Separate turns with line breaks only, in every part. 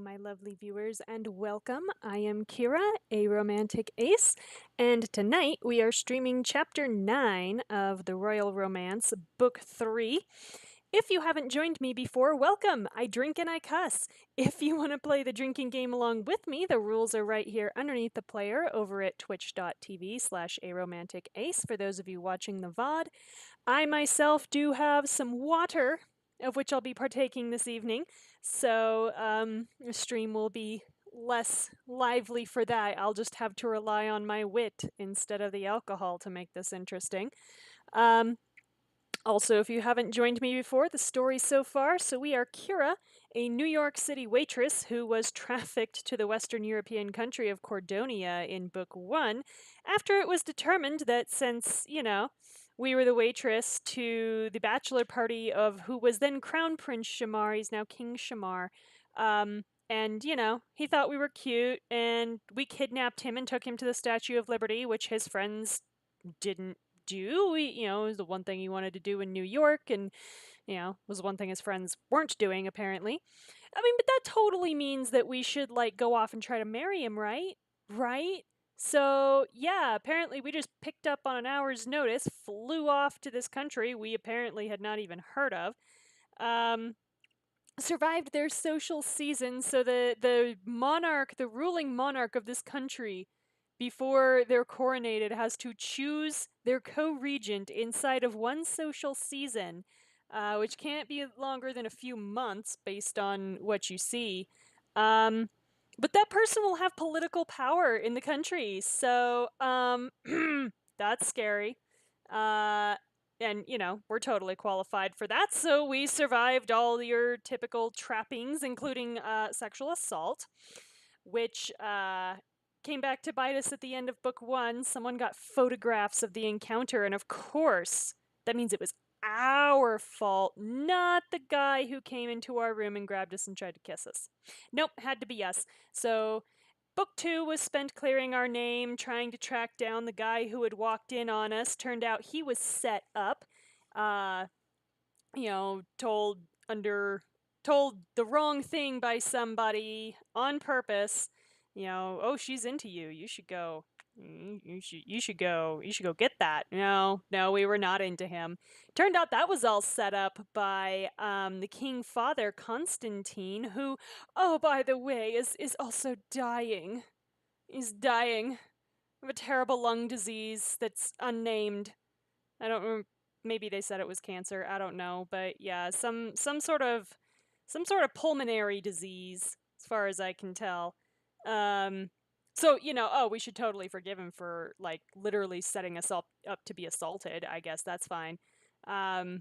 my lovely viewers, and welcome. I am Kira, a romantic ace, and tonight we are streaming Chapter 9 of The Royal Romance, Book 3. If you haven't joined me before, welcome! I drink and I cuss. If you want to play the drinking game along with me, the rules are right here underneath the player over at twitch.tv/aromanticace for those of you watching the VOD. I myself do have some water, of which I'll be partaking this evening, so the stream will be less lively for that. I'll just have to rely on my wit instead of the alcohol to make this interesting. Also, if you haven't joined me before, the story so far, so we are Kira, a New York City waitress who was trafficked to the Western European country of Cordonia in Book 1 after it was determined that since, we were the waitress to the bachelor party of who was then Crown Prince Shamar, he's now King Shamar, and, he thought we were cute, and we kidnapped him and took him to the Statue of Liberty, which his friends didn't do. It was the one thing he wanted to do in New York, and, was one thing his friends weren't doing, apparently. I mean, but that totally means that we should, go off and try to marry him, right? Right? So, yeah, apparently we just picked up on an hour's notice, flew off to this country we apparently had not even heard of, survived their social season, so the monarch, the ruling monarch of this country, before they're coronated, has to choose their co-regent inside of one social season, which can't be longer than a few months based on what you see. But that person will have political power in the country, so that's scary. And, we're totally qualified for that, so we survived all your typical trappings, including sexual assault, which came back to bite us at the end of Book 1. Someone got photographs of the encounter, and of course, that means it was our fault, not the guy who came into our room and grabbed us and tried to kiss us. Nope, had to be us. So Book 2 was spent clearing our name, trying to track down the guy who had walked in on us. Turned out he was set up, told the wrong thing by somebody on purpose. Oh, she's into you. You should go. You should go get that. No, we were not into him. Turned out that was all set up by the king father, Constantine, who, oh, by the way, is also dying. He's dying of a terrible lung disease that's unnamed. I don't remember. Maybe they said it was cancer. I don't know, but yeah, some sort of pulmonary disease, as far as I can tell. So, we should totally forgive him for, literally setting us up to be assaulted. I guess that's fine. But,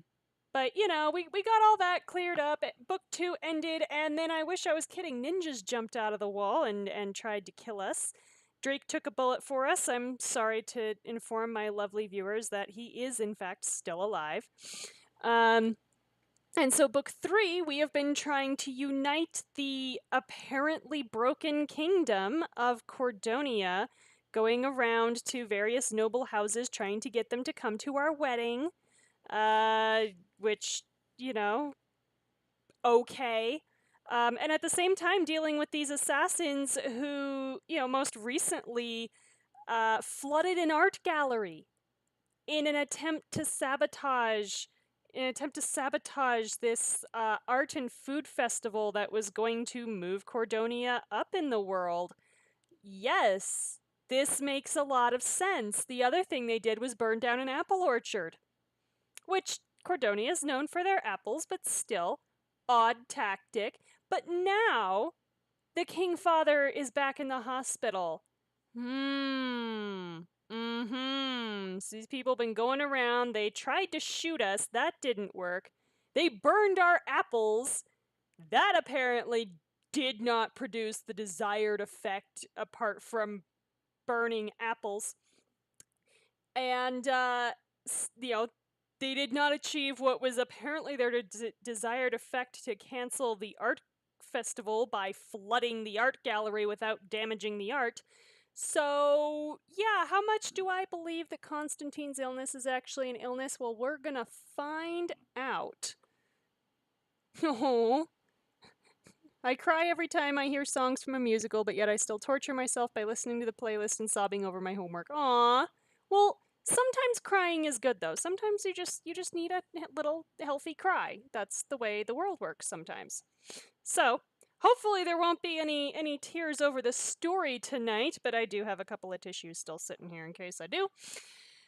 we got all that cleared up. Book 2 ended, and then I wish I was kidding. Ninjas jumped out of the wall and tried to kill us. Drake took a bullet for us. I'm sorry to inform my lovely viewers that he is, in fact, still alive. And so Book 3, we have been trying to unite the apparently broken kingdom of Cordonia, going around to various noble houses, trying to get them to come to our wedding, which, okay. And at the same time, dealing with these assassins who, most recently flooded an art gallery in an attempt to sabotage this art and food festival that was going to move Cordonia up in the world. Yes, this makes a lot of sense. The other thing they did was burn down an apple orchard, which Cordonia is known for their apples, but still, odd tactic. But now, the King Father is back in the hospital. So these people have been going around. They tried to shoot us. That didn't work. They burned our apples. That apparently did not produce the desired effect apart from burning apples. And, they did not achieve what was apparently their desired effect to cancel the art festival by flooding the art gallery without damaging the art. So, yeah, how much do I believe that Constantine's illness is actually an illness? Well, we're gonna find out. Oh, I cry every time I hear songs from a musical, but yet I still torture myself by listening to the playlist and sobbing over my homework. Aw. Well, sometimes crying is good though. Sometimes you just need a little healthy cry. That's the way the world works sometimes. So, hopefully there won't be any tears over the story tonight, but I do have a couple of tissues still sitting here in case I do.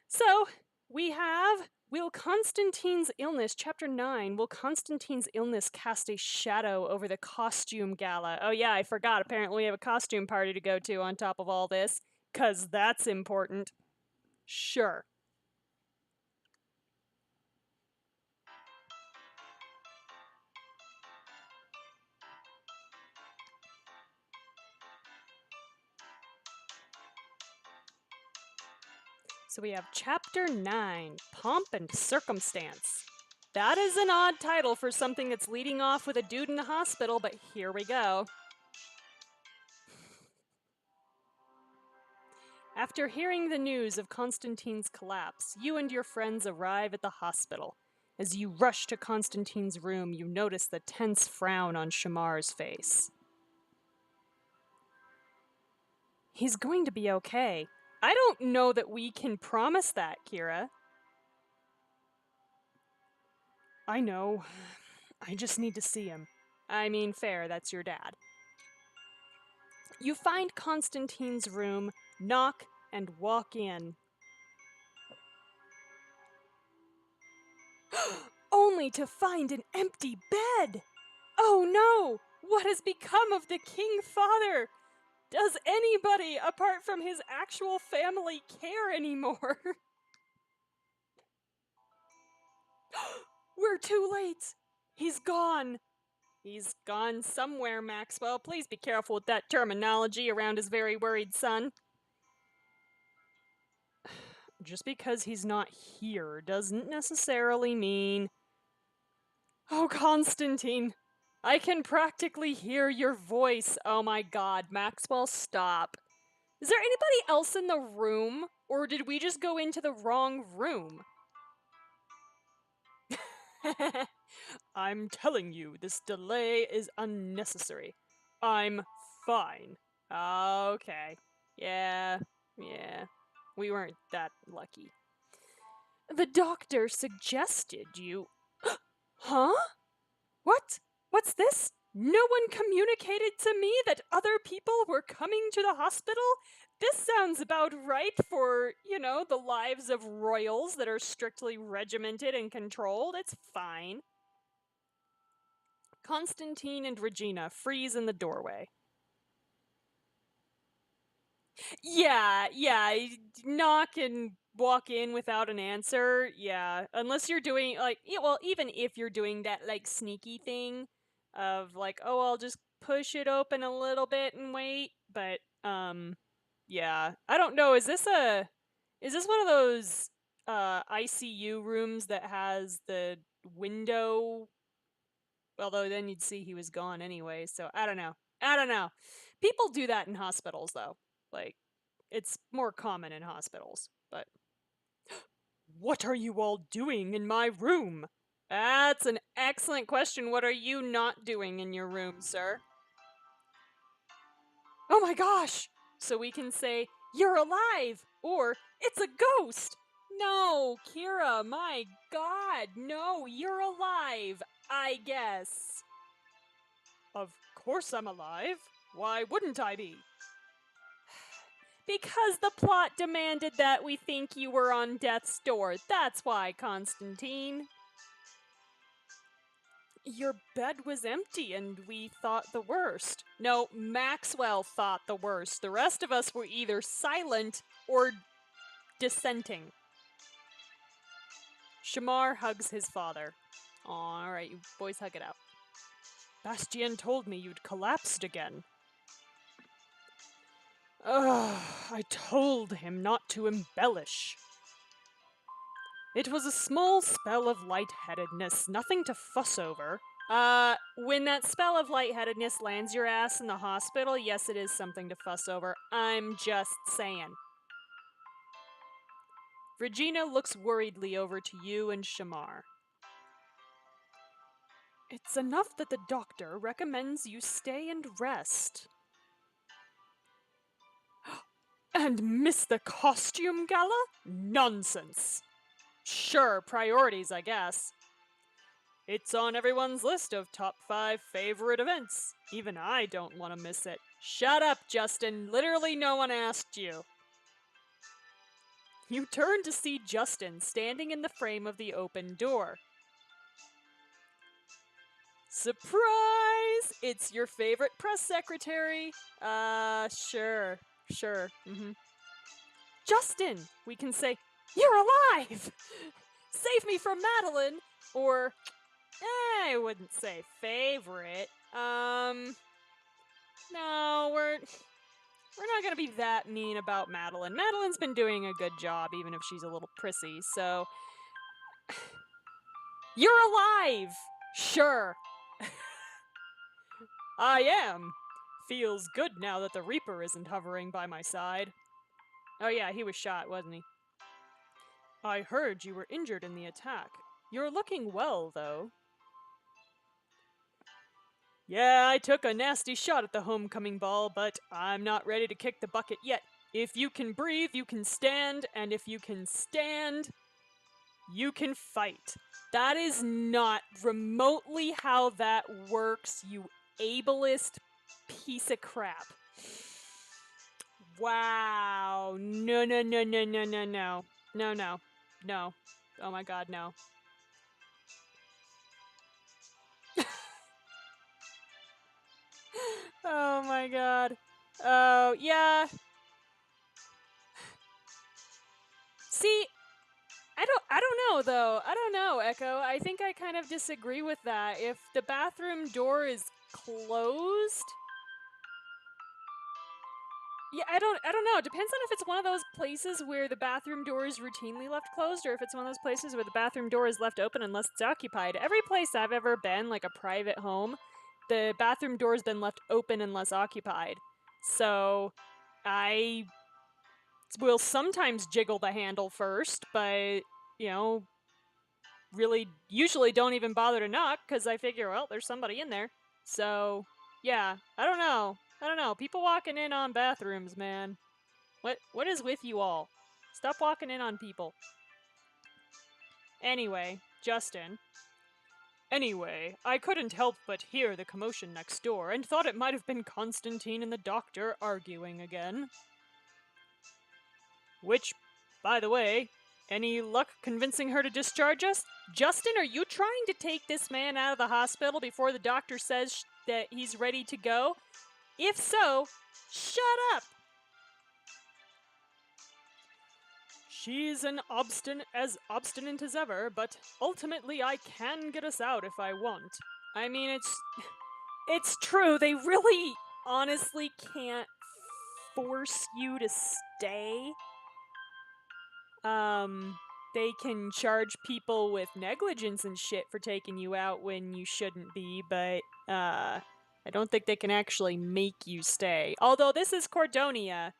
So, we have Will Constantine's illness, Chapter 9. Will Constantine's illness cast a shadow over the costume gala? Oh, yeah, I forgot. Apparently, we have a costume party to go to on top of all this, because that's important. Sure. So we have Chapter 9, Pomp and Circumstance. That is an odd title for something that's leading off with a dude in the hospital, but here we go. After hearing the news of Constantine's collapse, you and your friends arrive at the hospital. As you rush to Constantine's room, you notice the tense frown on Shamar's face. He's going to be okay. I don't know that we can promise that, Kira. I know. I just need to see him. I mean, fair, that's your dad. You find Constantine's room, knock, and walk in. Only to find an empty bed! Oh no! What has become of the King Father? Does anybody, apart from his actual family, care anymore? We're too late! He's gone! He's gone somewhere, Maxwell. Please be careful with that terminology around his very worried son. Just because he's not here doesn't necessarily mean... Oh, Constantine, I can practically hear your voice. Oh my god, Maxwell, stop. Is there anybody else in the room? Or did we just go into the wrong room? I'm telling you, this delay is unnecessary. I'm fine. Okay. Yeah. We weren't that lucky. The doctor suggested you... Huh? What? What's this? No one communicated to me that other people were coming to the hospital? This sounds about right for, the lives of royals that are strictly regimented and controlled. It's fine. Constantine and Regina freeze in the doorway. Yeah, knock and walk in without an answer. Yeah, unless you're doing even if you're doing that sneaky thing of oh, I'll just push it open a little bit and wait, but yeah. I don't know, is this one of those ICU rooms that has the window? Although then you'd see he was gone anyway, so I don't know. People do that in hospitals though. It's more common in hospitals, but... What are you all doing in my room? That's an excellent question. What are you not doing in your room, sir? Oh my gosh! So we can say, you're alive! Or, it's a ghost! No, Kira, my god, no, you're alive, I guess. Of course I'm alive. Why wouldn't I be? Because the plot demanded that we think you were on death's door. That's why, Constantine. Your bed was empty and we thought the worst. No, Maxwell thought the worst. The rest of us were either silent or dissenting. Shamar hugs his father. Alright, you boys hug it out. Bastien told me you'd collapsed again. Ugh, I told him not to embellish. It was a small spell of lightheadedness, nothing to fuss over. When that spell of lightheadedness lands your ass in the hospital, yes, it is something to fuss over. I'm just saying. Regina looks worriedly over to you and Shamar. It's enough that the doctor recommends you stay and rest. And miss the costume gala? Nonsense. Sure, priorities, I guess. It's on everyone's list of top 5 favorite events. Even I don't want to miss it. Shut up, Justin. Literally no one asked you. You turn to see Justin standing in the frame of the open door. Surprise! It's your favorite press secretary. Sure. Justin! We can say, "You're alive! Save me from Madeline!" Or, I wouldn't say favorite. No, we're not gonna be that mean about Madeline. Madeline's been doing a good job, even if she's a little prissy, so... You're alive! Sure. I am. Feels good now that the Reaper isn't hovering by my side. Oh yeah, he was shot, wasn't he? I heard you were injured in the attack. You're looking well, though. Yeah, I took a nasty shot at the homecoming ball, but I'm not ready to kick the bucket yet. If you can breathe, you can stand, and if you can stand, you can fight. That is not remotely how that works, you ableist piece of crap. Wow. No. No. Oh my god, no. Oh my god. Oh, yeah. See, I don't know though. I don't know, Echo. I think I kind of disagree with that. If the bathroom door is closed, yeah, I don't know. It depends on if it's one of those places where the bathroom door is routinely left closed or if it's one of those places where the bathroom door is left open unless it's occupied. Every place I've ever been, like a private home, the bathroom door's been left open unless occupied. So I will sometimes jiggle the handle first, but, you know, really usually don't even bother to knock because I figure, well, there's somebody in there. So, yeah, I don't know. People walking in on bathrooms, man. What is with you all? Stop walking in on people. Anyway, Justin. Anyway, I couldn't help but hear the commotion next door and thought it might have been Constantine and the doctor arguing again. Which, by the way, any luck convincing her to discharge us? Justin, are you trying to take this man out of the hospital before the doctor says that he's ready to go? If so, shut up! She's as obstinate as ever, but ultimately I can get us out if I want. I mean, it's true, they really honestly can't force you to stay. They can charge people with negligence and shit for taking you out when you shouldn't be, but, I don't think they can actually make you stay. Although this is Cordonia,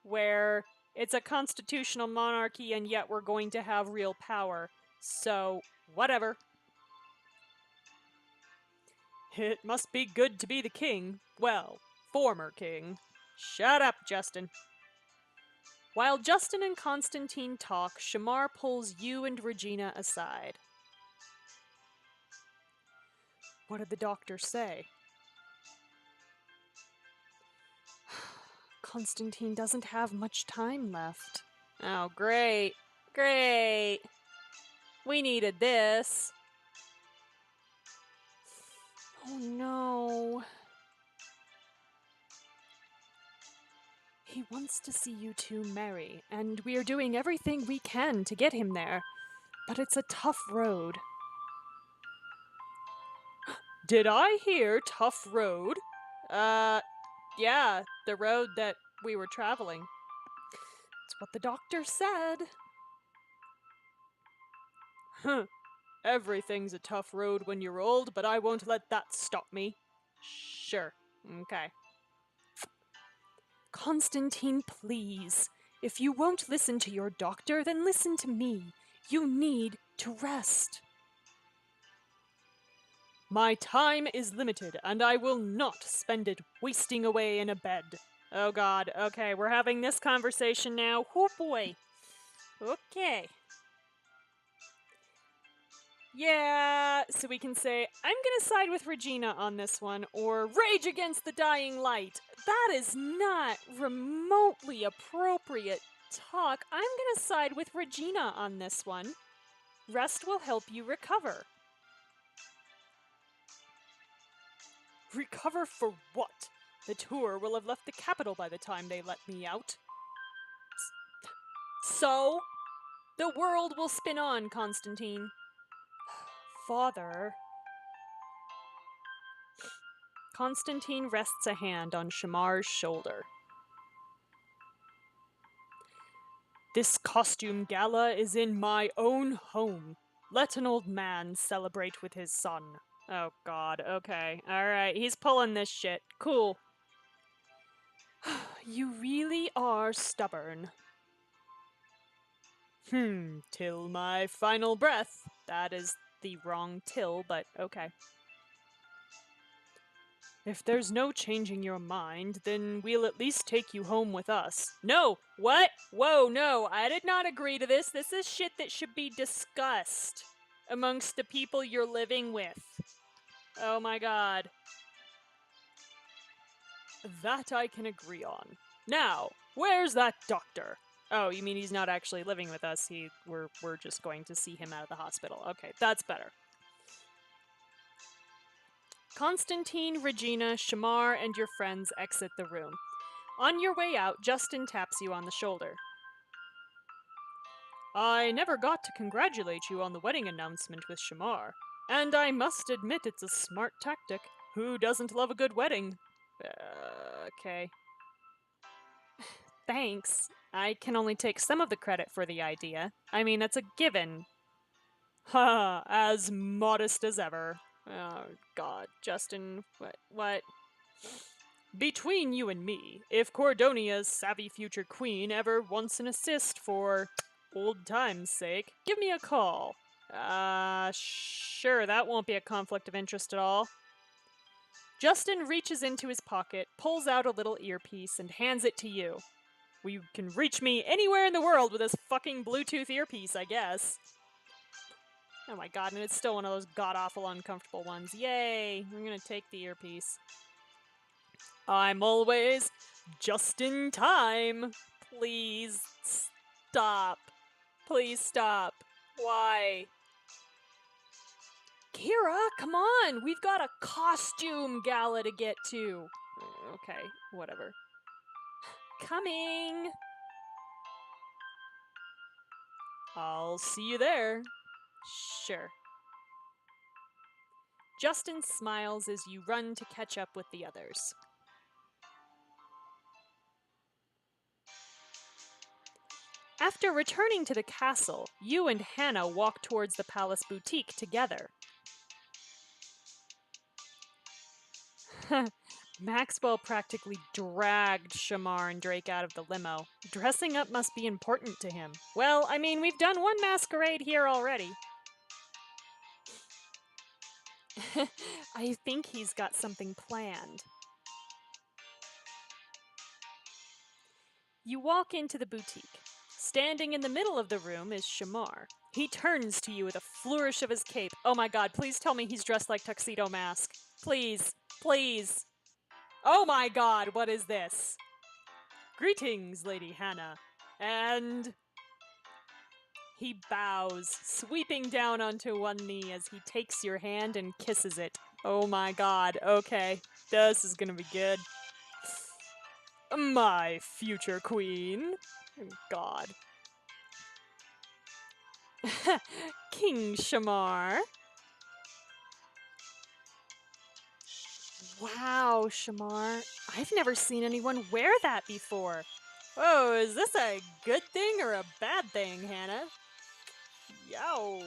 where it's a constitutional monarchy and yet we're going to have real power. So, whatever. It must be good to be the king. Well, former king. Shut up, Justin. While Justin and Constantine talk, Shamar pulls you and Regina aside. What did the doctor say? Constantine doesn't have much time left. Oh, great. Great. We needed this. Oh no. He wants to see you two marry, and we are doing everything we can to get him there. But it's a tough road. Did I hear tough road? Yeah, the road that we were traveling. It's what the doctor said. Huh. Everything's a tough road when you're old, but I won't let that stop me. Sure. Okay. Constantine, please. If you won't listen to your doctor, then listen to me. You need to rest. My time is limited, and I will not spend it wasting away in a bed. Oh god, okay, we're having this conversation now. Oh boy. Okay. Yeah, so we can say, I'm gonna side with Regina on this one, or rage against the dying light. That is not remotely appropriate talk. I'm gonna side with Regina on this one. Rest will help you recover. Recover for what? The tour will have left the capital by the time they let me out. So? The world will spin on, Constantine. Father. Constantine rests a hand on Shamar's shoulder. This costume gala is in my own home. Let an old man celebrate with his son. Oh god, okay. Alright, he's pulling this shit. Cool. You really are stubborn. Till my final breath. That is the wrong till, but okay. If there's no changing your mind, then we'll at least take you home with us. No! What? Whoa, no, I did not agree to this. This is shit that should be discussed amongst the people you're living with. Oh my god. That I can agree on. Now, where's that doctor? Oh, you mean he's not actually living with us? We're just going to see him out of the hospital. Okay, that's better. Constantine, Regina, Shamar, and your friends exit the room. On your way out, Justin taps you on the shoulder. I never got to congratulate you on the wedding announcement with Shamar, and I must admit it's a smart tactic. Who doesn't love a good wedding? Okay. Thanks. I can only take some of the credit for the idea. I mean, that's a given. Ha, as modest as ever. Oh, God, Justin, what? Between you and me, if Cordonia's savvy future queen ever wants an assist for old time's sake, give me a call. Sure, that won't be a conflict of interest at all. Justin reaches into his pocket, pulls out a little earpiece, and hands it to you. You can reach me anywhere in the world with this fucking Bluetooth earpiece, I guess. Oh my god, and it's still one of those god-awful uncomfortable ones. Yay! I'm gonna take the earpiece. I'm always just in time. Please stop. Please stop. Why? Kira, come on! We've got a costume gala to get to. Okay, whatever. Coming! I'll see you there. Sure. Justin smiles as you run to catch up with the others. After returning to the castle, you and Hannah walk towards the palace boutique together. Maxwell practically dragged Shamar and Drake out of the limo. Dressing up must be important to him. Well, I mean, we've done one masquerade here already. I think he's got something planned. You walk into the boutique. Standing in the middle of the room is Shamar. He turns to you with a flourish of his cape. Oh my god, please tell me he's dressed like Tuxedo Mask. Please, please. Oh my god, what is this? Greetings, Lady Hannah. And he bows, sweeping down onto one knee as he takes your hand and kisses it. Oh my god, okay. This is gonna be good. My future queen. God. King Shamar. Wow, Shamar. I've never seen anyone wear that before. Whoa, is this a good thing or a bad thing, Hannah? Yow.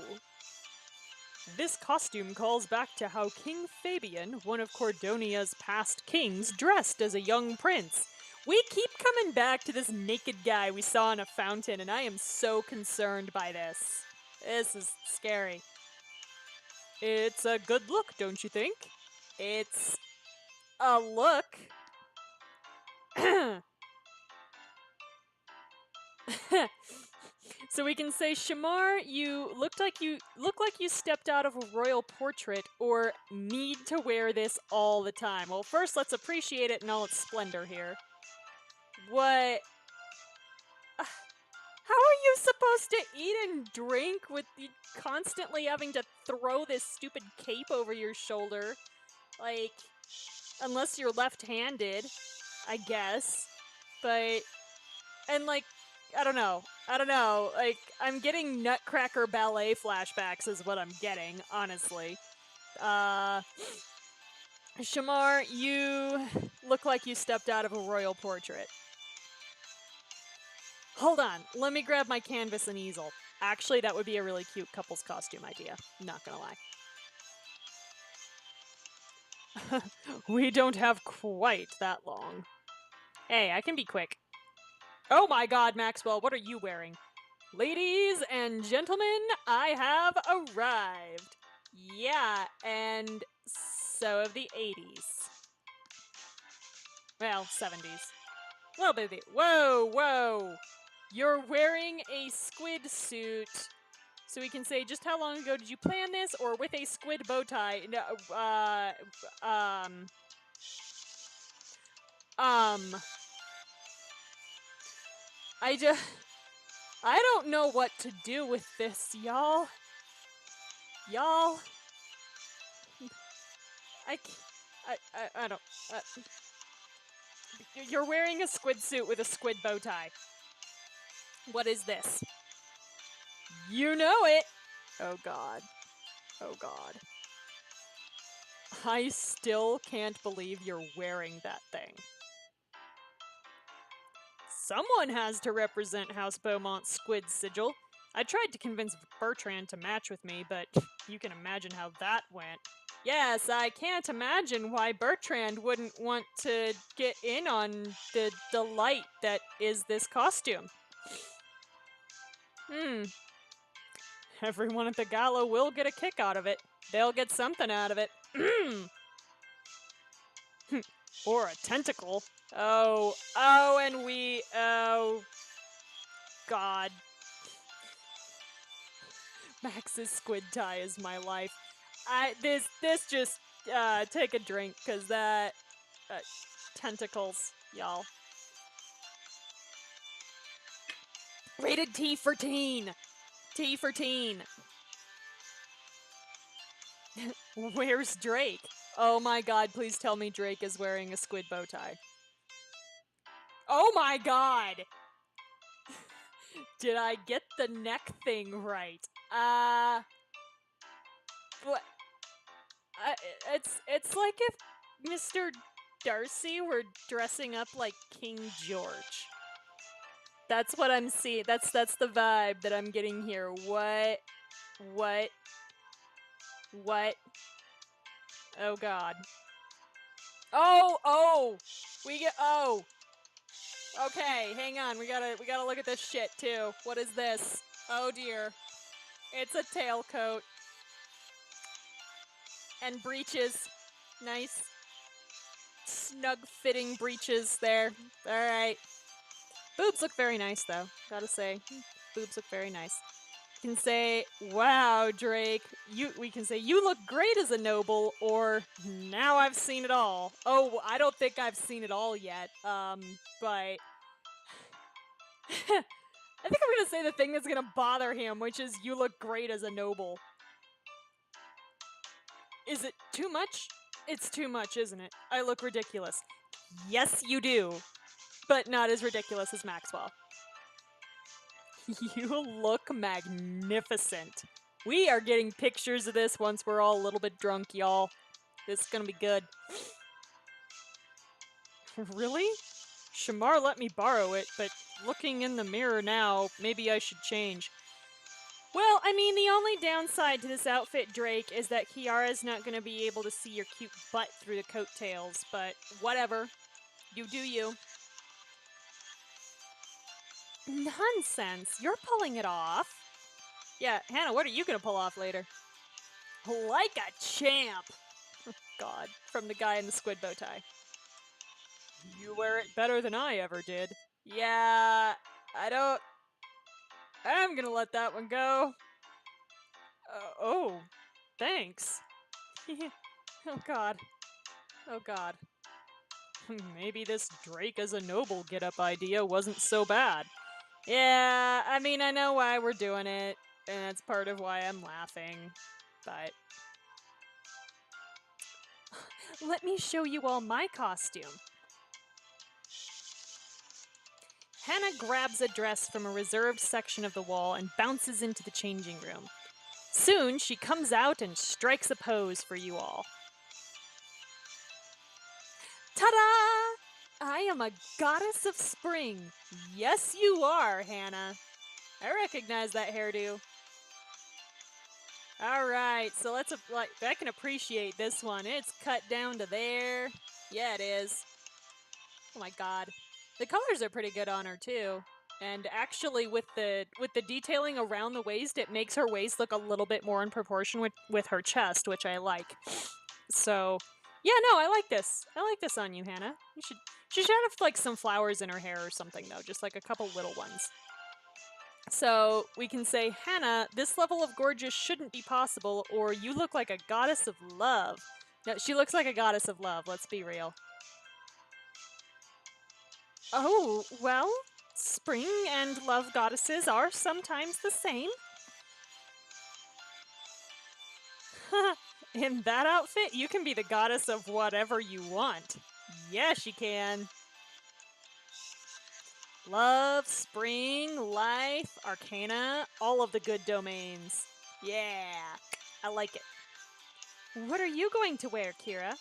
This costume calls back to how King Fabian, one of Cordonia's past kings, dressed as a young prince. We keep coming back to this naked guy we saw in a fountain, and I am so concerned by this. This is scary. It's a good look, don't you think? It's a look. So we can say, Shamar, you look like you stepped out of a royal portrait or need to wear this all the time. Well, first let's appreciate it in all its splendor here. What? How are you supposed to eat and drink with you constantly having to throw this stupid cape over your shoulder? Like, unless you're left-handed, I guess. But, and like, I don't know. Like, I'm getting Nutcracker ballet flashbacks is what I'm getting, honestly. Shamar, you look like you stepped out of a royal portrait. Hold on, let me grab my canvas and easel. Actually, that would be a really cute couple's costume idea. Not gonna lie. We don't have quite that long. Hey, I can be quick. Oh my god, Maxwell, what are you wearing? Ladies and gentlemen, I have arrived. Yeah, and so have the 80s. Well, 70s. A little bit of the. Whoa, whoa! You're wearing a squid suit. So we can say, just how long ago did you plan this, or with a squid bow tie? No, I just, I don't know what to do with this, y'all. Y'all, I don't. You're wearing a squid suit with a squid bow tie. What is this? You know it. Oh god. Oh god. I still can't believe you're wearing that thing. Someone has to represent House Beaumont's squid sigil. I tried to convince Bertrand to match with me, but you can imagine how that went. Yes, I can't imagine why Bertrand wouldn't want to get in on the delight that is this costume. Everyone at the gala will get a kick out of it. They'll get something out of it. Or a tentacle. Oh, oh, god. Max's squid tie is my life. This just, take a drink, cause that, tentacles, y'all. Rated T for teen. T for teen. Where's Drake? Oh my god, please tell me Drake is wearing a squid bow tie. Oh my god! Did I get the neck thing right? What? It's like if Mr. Darcy were dressing up like King George. That's what I'm seeing. That's the vibe that I'm getting here. What? Oh god. Oh! We get Okay, hang on. We gotta look at this shit too. What is this? Oh dear. It's a tailcoat. And breeches. Nice. Snug fitting breeches there. Alright. Boobs look very nice though, gotta say. Boobs look very nice. We can say, wow, Drake. We can say, you look great as a noble, or now I've seen it all. Oh, I don't think I've seen it all yet. But I think I'm gonna say the thing that's gonna bother him, which is you look great as a noble. Is it too much? It's too much, isn't it? I look ridiculous. Yes, you do. But not as ridiculous as Maxwell. You look magnificent. We are getting pictures of this once we're all a little bit drunk, y'all. This is gonna be good. Really? Shamar let me borrow it, but looking in the mirror now, maybe I should change. Well, I mean, the only downside to this outfit, Drake, is that Kiara's not gonna be able to see your cute butt through the coattails, but whatever. You do you. Nonsense! You're pulling it off! Yeah, Hannah, what are you gonna pull off later? Like a champ! God, from the guy in the squid bow tie. You wear it better than I ever did. Yeah, I'm gonna let that one go. Oh, thanks. Oh god. Oh god. Maybe this Drake as a noble get-up idea wasn't so bad. Yeah, I mean, I know why we're doing it, and that's part of why I'm laughing, but... Let me show you all my costume. Hannah grabs a dress from a reserved section of the wall and bounces into the changing room. Soon, she comes out and strikes a pose for you all. Ta-da! I am a goddess of spring. Yes, you are, Hannah. I recognize that hairdo. Alright, so I can appreciate this one. It's cut down to there. Yeah, it is. Oh my god. The colors are pretty good on her, too. And actually, with the detailing around the waist, it makes her waist look a little bit more in proportion with her chest, which I like. So, yeah, no, I like this. I like this on you, Hannah. She should have, like, some flowers in her hair or something, though. Just, like, a couple little ones. So, we can say, Hannah, this level of gorgeous shouldn't be possible, or you look like a goddess of love. No, she looks like a goddess of love, let's be real. Oh, well, spring and love goddesses are sometimes the same. In that outfit, you can be the goddess of whatever you want. Yes, you can. Love, spring, life, arcana, all of the good domains. Yeah, I like it. What are you going to wear, Kira?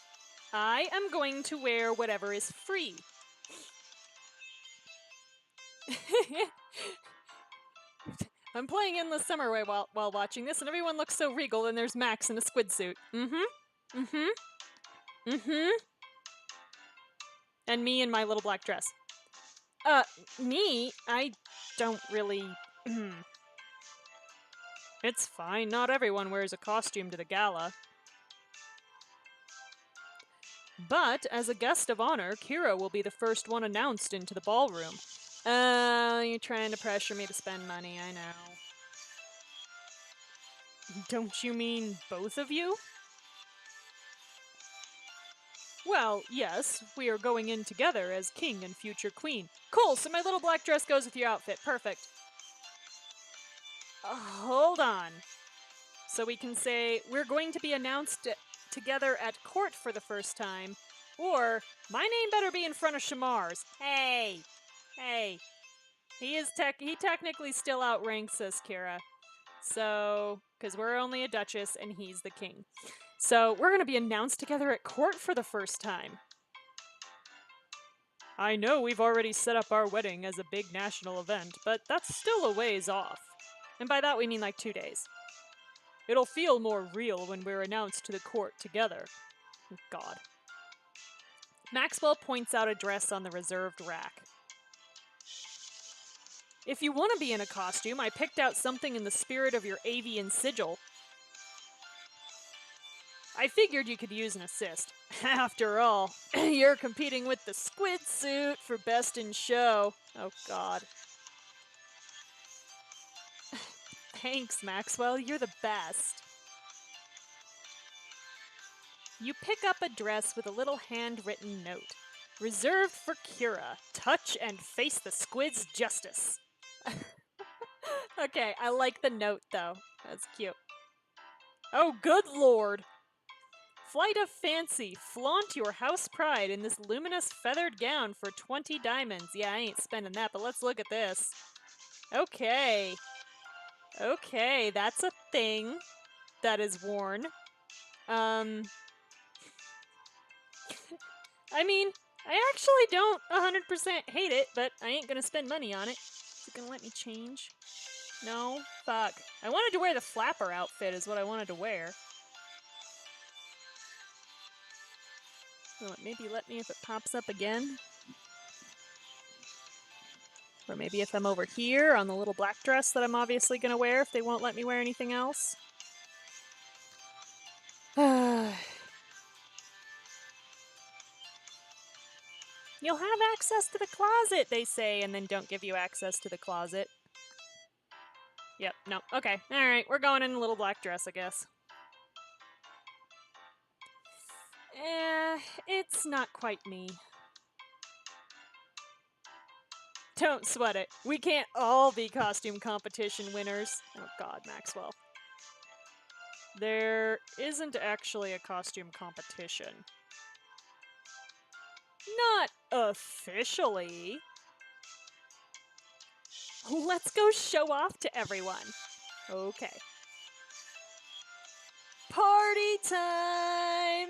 I am going to wear whatever is free. I'm playing Endless Summer while watching this, and everyone looks so regal, and there's Max in a squid suit. Mm-hmm. Mm-hmm. Mm-hmm. And me in my little black dress. Me? I don't really... It's fine, not everyone wears a costume to the gala. But, as a guest of honor, Kira will be the first one announced into the ballroom. You're trying to pressure me to spend money, I know. Don't you mean both of you? Well, yes, we are going in together as king and future queen. Cool, so my little black dress goes with your outfit. Perfect. Hold on. So we can say, we're going to be announced together at court for the first time, or, my name better be in front of Shamar's. Hey! Hey. He technically still outranks us, Kira. So, because we're only a duchess and he's the king. So, we're going to be announced together at court for the first time. I know we've already set up our wedding as a big national event, but that's still a ways off. And by that we mean like 2 days. It'll feel more real when we're announced to the court together. God. Maxwell points out a dress on the reserved rack. If you want to be in a costume, I picked out something in the spirit of your avian sigil. I figured you could use an assist. After all, you're competing with the squid suit for best in show. Oh god. Thanks, Maxwell, you're the best. You pick up a dress with a little handwritten note. Reserved for Kira. Touch and face the squid's justice. Okay, I like the note though. That's cute. Oh, good lord. Flight of fancy. Flaunt your house pride in this luminous feathered gown for 20 diamonds. Yeah, I ain't spending that, but let's look at this. Okay. Okay, that's a thing that is worn. I mean, I actually don't 100% hate it, but I ain't gonna spend money on it. Is it gonna let me change? No? Fuck. I wanted to wear the flapper outfit is what I wanted to wear. Will it maybe let me if it pops up again? Or maybe if I'm over here on the little black dress that I'm obviously gonna wear if they won't let me wear anything else? You'll have access to the closet, they say, and then don't give you access to the closet. Yep, no, okay, alright, we're going in a little black dress, I guess. It's not quite me. Don't sweat it. We can't all be costume competition winners. Oh god, Maxwell. There isn't actually a costume competition. Not officially. Let's go show off to everyone. Okay. Party time!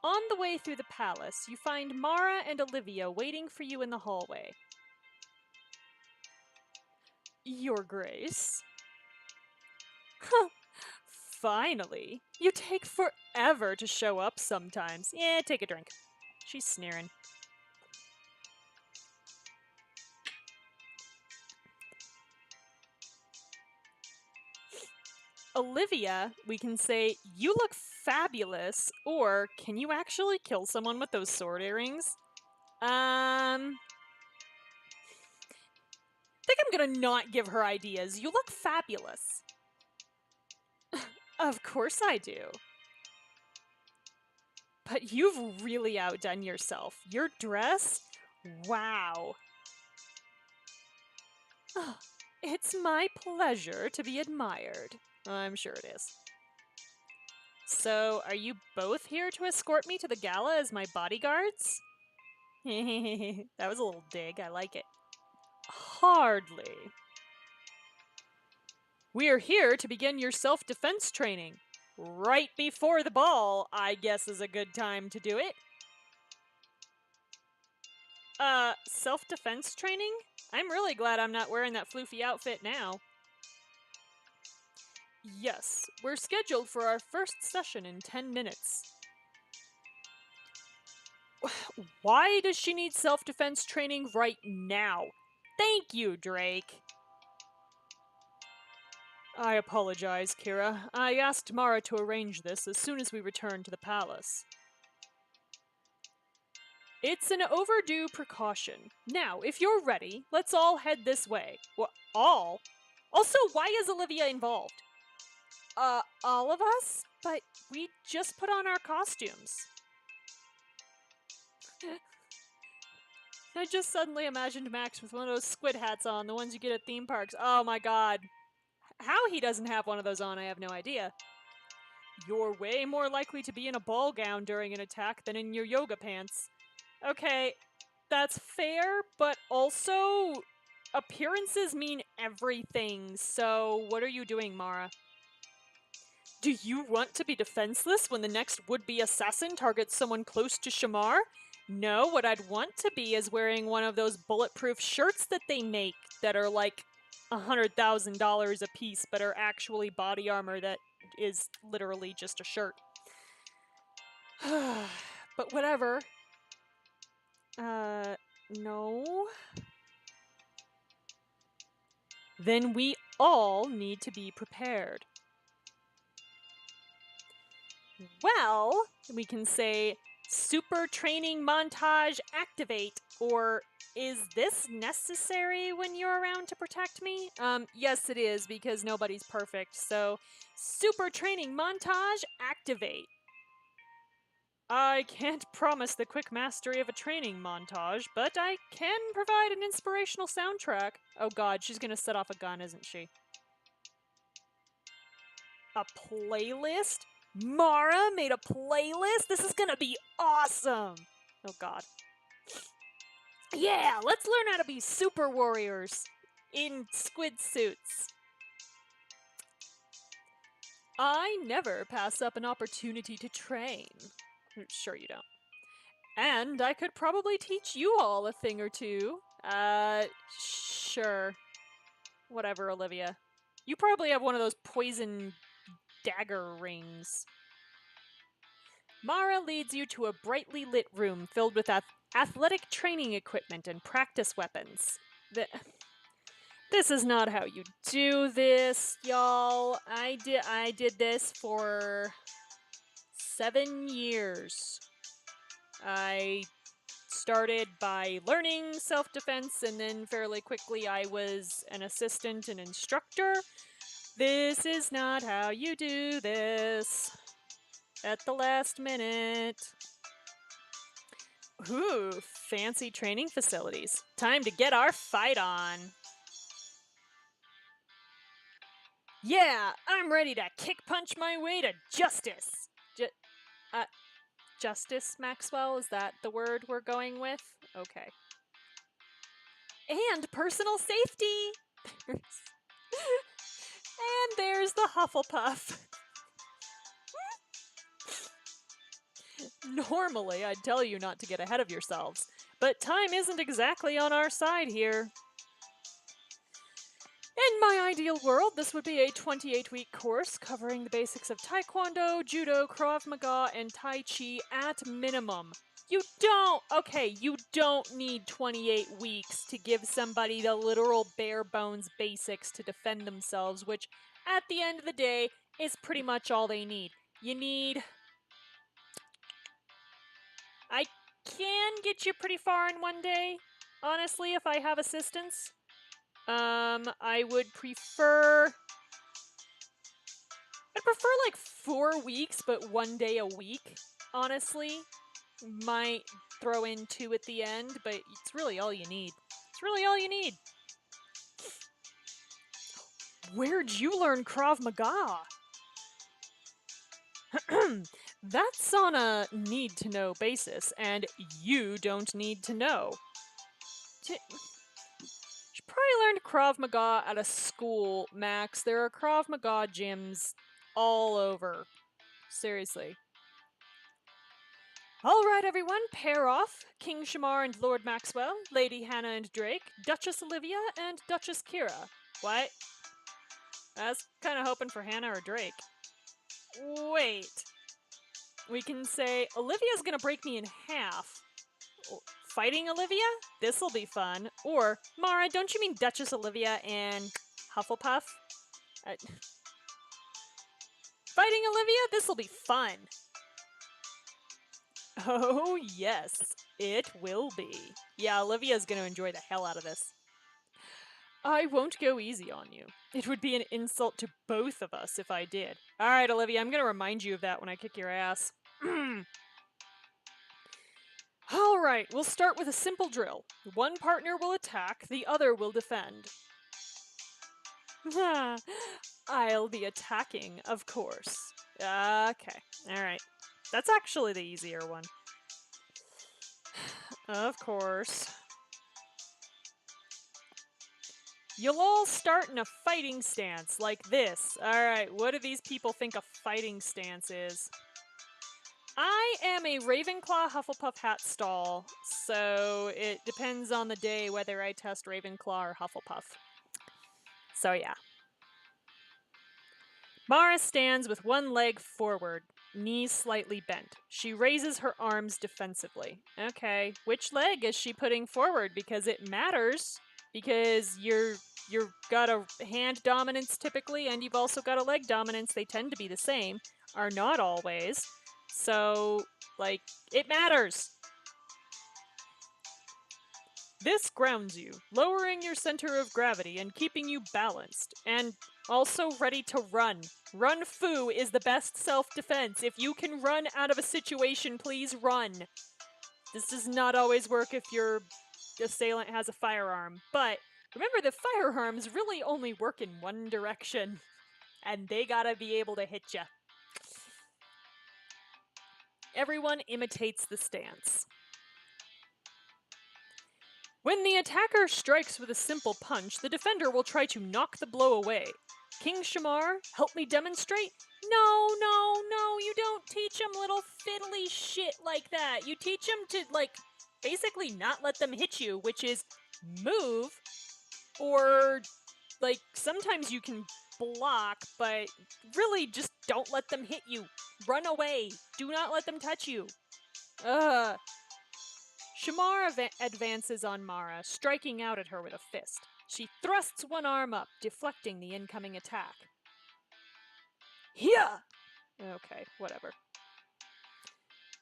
On the way through the palace, you find Mara and Olivia waiting for you in the hallway. Your Grace. Huh. Finally. You take forever to show up sometimes. Yeah, take a drink. She's sneering. Olivia, we can say, you look fabulous, or can you actually kill someone with those sword earrings? Think I'm gonna not give her ideas. You look fabulous. Of course I do. But you've really outdone yourself. Your dress? Wow. Oh, it's my pleasure to be admired. I'm sure it is. So, are you both here to escort me to the gala as my bodyguards? That was a little dig. I like it. Hardly. We are here to begin your self-defense training. Right before the ball, I guess is a good time to do it. Self-defense training? I'm really glad I'm not wearing that floofy outfit now. Yes, we're scheduled for our first session in 10 minutes. Why does she need self-defense training right now? Thank you, Drake. I apologize, Kira. I asked Mara to arrange this as soon as we return to the palace. It's an overdue precaution. Now, if you're ready, let's all head this way. Well, all? Also, why is Olivia involved? All of us? But we just put on our costumes. I just suddenly imagined Max with one of those squid hats on, the ones you get at theme parks. Oh my god. How he doesn't have one of those on, I have no idea. You're way more likely to be in a ball gown during an attack than in your yoga pants. Okay, that's fair, but also appearances mean everything, so what are you doing, Mara? Do you want to be defenseless when the next would-be assassin targets someone close to Shamar? No, what I'd want to be is wearing one of those bulletproof shirts that they make that are like $100,000 a piece, but are actually body armor that is literally just a shirt. But whatever. No. Then we all need to be prepared. Well, we can say super training montage activate, or is this necessary when you're around to protect me? Yes it is, because nobody's perfect, so super training montage activate. I can't promise the quick mastery of a training montage, but I can provide an inspirational soundtrack. Oh god, she's gonna set off a gun, isn't she? A playlist? Mara made a playlist? This is gonna be awesome! Oh god. Yeah, let's learn how to be super warriors in squid suits. I never pass up an opportunity to train. Sure you don't. And I could probably teach you all a thing or two. Sure. Whatever, Olivia. You probably have one of those poison dagger rings. Mara leads you to a brightly lit room filled with athletic training equipment and practice weapons. This is not how you do this, y'all. I did this for 7 years. I started by learning self-defense, and then fairly quickly I was an assistant and instructor. This is not how you do this. At the last minute. Ooh, fancy training facilities. Time to get our fight on. Yeah, I'm ready to kick punch my way to justice. Justice, Maxwell? Is that the word we're going with? Okay. And personal safety! And there's the Hufflepuff. Normally, I'd tell you not to get ahead of yourselves, but time isn't exactly on our side here. In my ideal world, this would be a 28-week course covering the basics of Taekwondo, Judo, Krav Maga, and Tai Chi at minimum. You don't need 28 weeks to give somebody the literal bare bones basics to defend themselves, which, at the end of the day, is pretty much all they need. I can get you pretty far in one day, honestly, if I have assistance. I would prefer... I'd prefer like 4 weeks, but 1 day a week, honestly. Might throw in 2 at the end, but it's really all you need. It's really all you need. Where'd you learn Krav Maga? That's on a need-to-know basis, and you don't need to know. She probably learned Krav Maga at a school, Max. There are Krav Maga gyms all over. Seriously. Alright, everyone, pair off. King Shamar and Lord Maxwell, Lady Hannah and Drake, Duchess Olivia, and Duchess Kira. What? I was kind of hoping for Hannah or Drake. Wait. We can say, Olivia's gonna break me in half. Fighting Olivia? This'll be fun. Or, Mara, don't you mean Duchess Olivia and Hufflepuff? Fighting Olivia? This'll be fun. Oh, yes, it will be. Yeah, Olivia's gonna enjoy the hell out of this. I won't go easy on you. It would be an insult to both of us if I did. Alright, Olivia, I'm gonna remind you of that when I kick your ass. Alright, we'll start with a simple drill. One partner will attack, the other will defend. I'll be attacking, of course. Okay, alright. That's actually the easier one. Of course. You'll all start in a fighting stance, like this. Alright, what do these people think a fighting stance is? I am a Ravenclaw Hufflepuff hat stall, so it depends on the day whether I test Ravenclaw or Hufflepuff. So yeah. Mara stands with one leg forward, knees slightly bent. She raises her arms defensively. Okay, which leg is she putting forward? Because it matters. Because you've got a hand dominance typically, and you've also got a leg dominance. They tend to be the same, are not always. So, like, it matters. This grounds you, lowering your center of gravity and keeping you balanced, and also ready to run. Run Fu is the best self-defense. If you can run out of a situation, please run. This does not always work if your assailant has a firearm, but remember the firearms really only work in one direction, and they gotta be able to hit ya. Everyone imitates the stance. When the attacker strikes with a simple punch, the defender will try to knock the blow away. King Shamar, help me demonstrate? No, you don't teach them little fiddly shit like that. You teach them to, like, basically not let them hit you, which is move, or, like, sometimes you can block, but really just don't let them hit you. Run away. Do not let them touch you. Shamar advances on Mara, striking out at her with a fist. She thrusts one arm up, deflecting the incoming attack. Yeah! Okay, whatever.